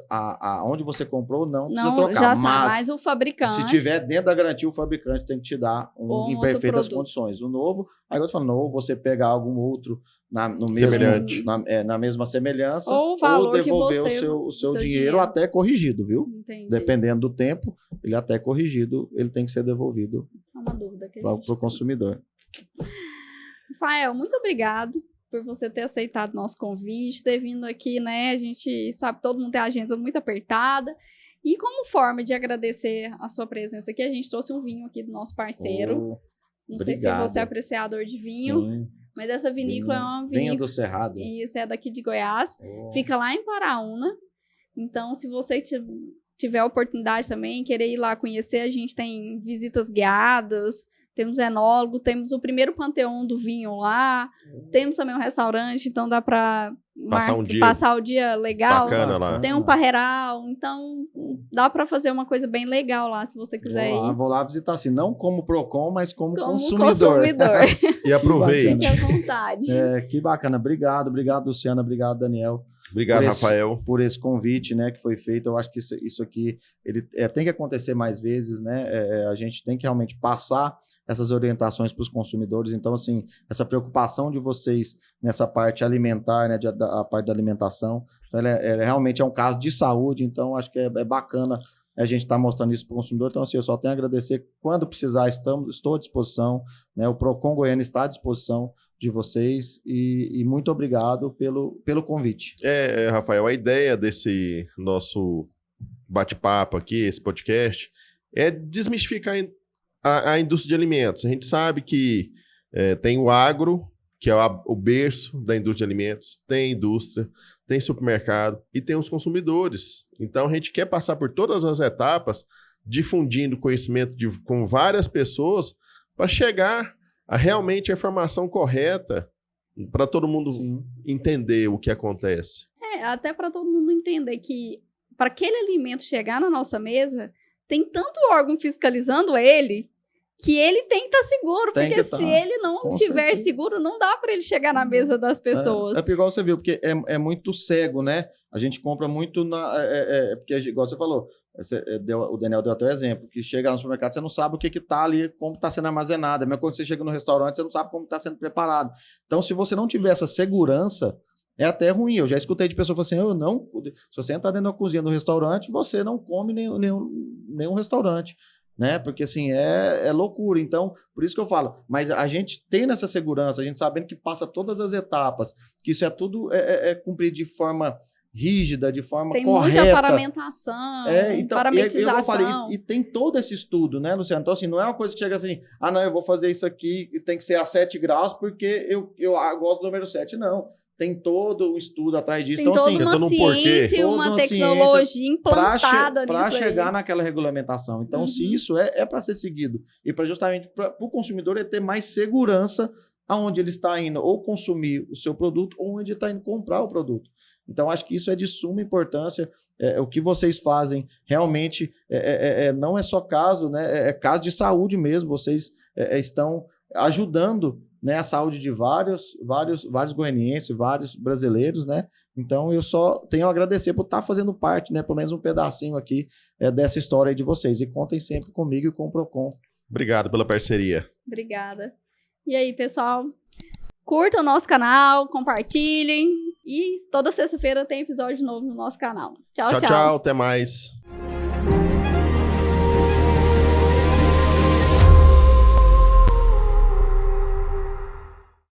C: onde você comprou, não precisa trocar.
B: Já mas o fabricante...
C: Se tiver dentro da garantia, o fabricante tem que te dar em perfeitas condições. O novo, aí eu tô falando, ou você pegar algum outro no mesmo, na mesma semelhança,
B: ou
C: devolver o seu dinheiro até corrigido, viu?
B: Entendi.
C: Dependendo do tempo, ele até corrigido, ele tem que ser devolvido para o consumidor.
B: Rafael, muito obrigado por você ter aceitado nosso convite, ter vindo aqui, né? A gente sabe, todo mundo tem a agenda muito apertada. E como forma de agradecer a sua presença aqui, a gente trouxe um vinho aqui do nosso parceiro. Não sei se você é apreciador de vinho.
C: Sim.
B: Mas essa vinícola é uma vinícola...
C: Vinho do Cerrado.
B: Isso, é daqui de Goiás. Fica lá em Paraúna. Então, se você tiver a oportunidade também, querer ir lá conhecer, a gente tem visitas guiadas, temos enólogo, temos o primeiro panteão do vinho lá, temos também um restaurante, então dá para passar o dia legal.
A: Bacana lá.
B: Tem um parreiral, então dá para fazer uma coisa bem legal lá, se você quiser ir.
C: Vou lá visitar, assim, não como Procon, mas como consumidor.
A: E aproveite.
B: Fique à vontade.
C: Que bacana. Obrigado, Luciana, obrigado, Daniel.
A: Obrigado, Rafael.
C: Por esse convite, né, que foi feito. Eu acho que isso aqui ele, tem que acontecer mais vezes, né? A gente tem que realmente passar essas orientações para os consumidores. Então, assim, essa preocupação de vocês nessa parte alimentar, né, a parte da alimentação, então, ela realmente é um caso de saúde. Então, acho que é bacana a gente estar mostrando isso para o consumidor. Então, assim, eu só tenho a agradecer. Quando precisar, estou à disposição, né? O Procon Goiânia está à disposição de vocês e muito obrigado pelo convite.
A: Rafael, a ideia desse nosso bate-papo aqui, esse podcast, é desmistificar a indústria de alimentos. A gente sabe que tem o agro, que é o berço da indústria de alimentos, tem indústria, tem supermercado e tem os consumidores. Então, a gente quer passar por todas as etapas, difundindo conhecimento com várias pessoas para chegar a realmente a informação correta para todo mundo entender o que acontece.
B: Até para todo mundo entender que para aquele alimento chegar na nossa mesa, tem tanto órgão fiscalizando ele que ele tem que estar seguro, porque se ele não estiver seguro, não dá para ele chegar na mesa das pessoas.
C: É igual você viu, porque é muito cego, né? A gente compra muito porque, igual você falou, o Daniel deu até o exemplo, que chega no supermercado, você não sabe o que está ali, como está sendo armazenado. É a mesma coisa que você chega no restaurante, você não sabe como está sendo preparado. Então, se você não tiver essa segurança, é até ruim. Eu já escutei de pessoas falando assim, se você entrar dentro da cozinha do restaurante, você não come nenhum restaurante. Né? Porque assim, é loucura. Então, por isso que eu falo, mas a gente tem essa segurança, a gente sabendo que passa todas as etapas, que isso é tudo cumprido de forma rígida, de forma correta. Tem muita
B: paramentação,
C: então,
B: parametização.
C: E tem todo esse estudo, né, Luciano? Então, assim, não é uma coisa que chega assim, não, eu vou fazer isso aqui e tem que ser a 7 graus porque eu gosto do número 7. Não. Tem todo o estudo atrás disso.
B: Tem
C: então,
B: toda uma ciência e uma tecnologia implantada nisso
C: para chegar naquela regulamentação. Então, se isso é para ser seguido e para justamente para o consumidor ter mais segurança aonde ele está indo ou consumir o seu produto ou onde ele está indo comprar o produto. Então, acho que isso é de suma importância. O que vocês fazem realmente não é só caso, né? É caso de saúde mesmo. Vocês estão ajudando, né, a saúde de vários goianienses, vários brasileiros, né? Então, eu só tenho a agradecer por estar fazendo parte, né, pelo menos um pedacinho aqui dessa história aí de vocês. E contem sempre comigo e com o Procon.
A: Obrigado pela parceria.
B: Obrigada. E aí, pessoal? Curtam o nosso canal, compartilhem. E toda sexta-feira tem episódio novo no nosso canal. Tchau, tchau.
A: Tchau, até mais.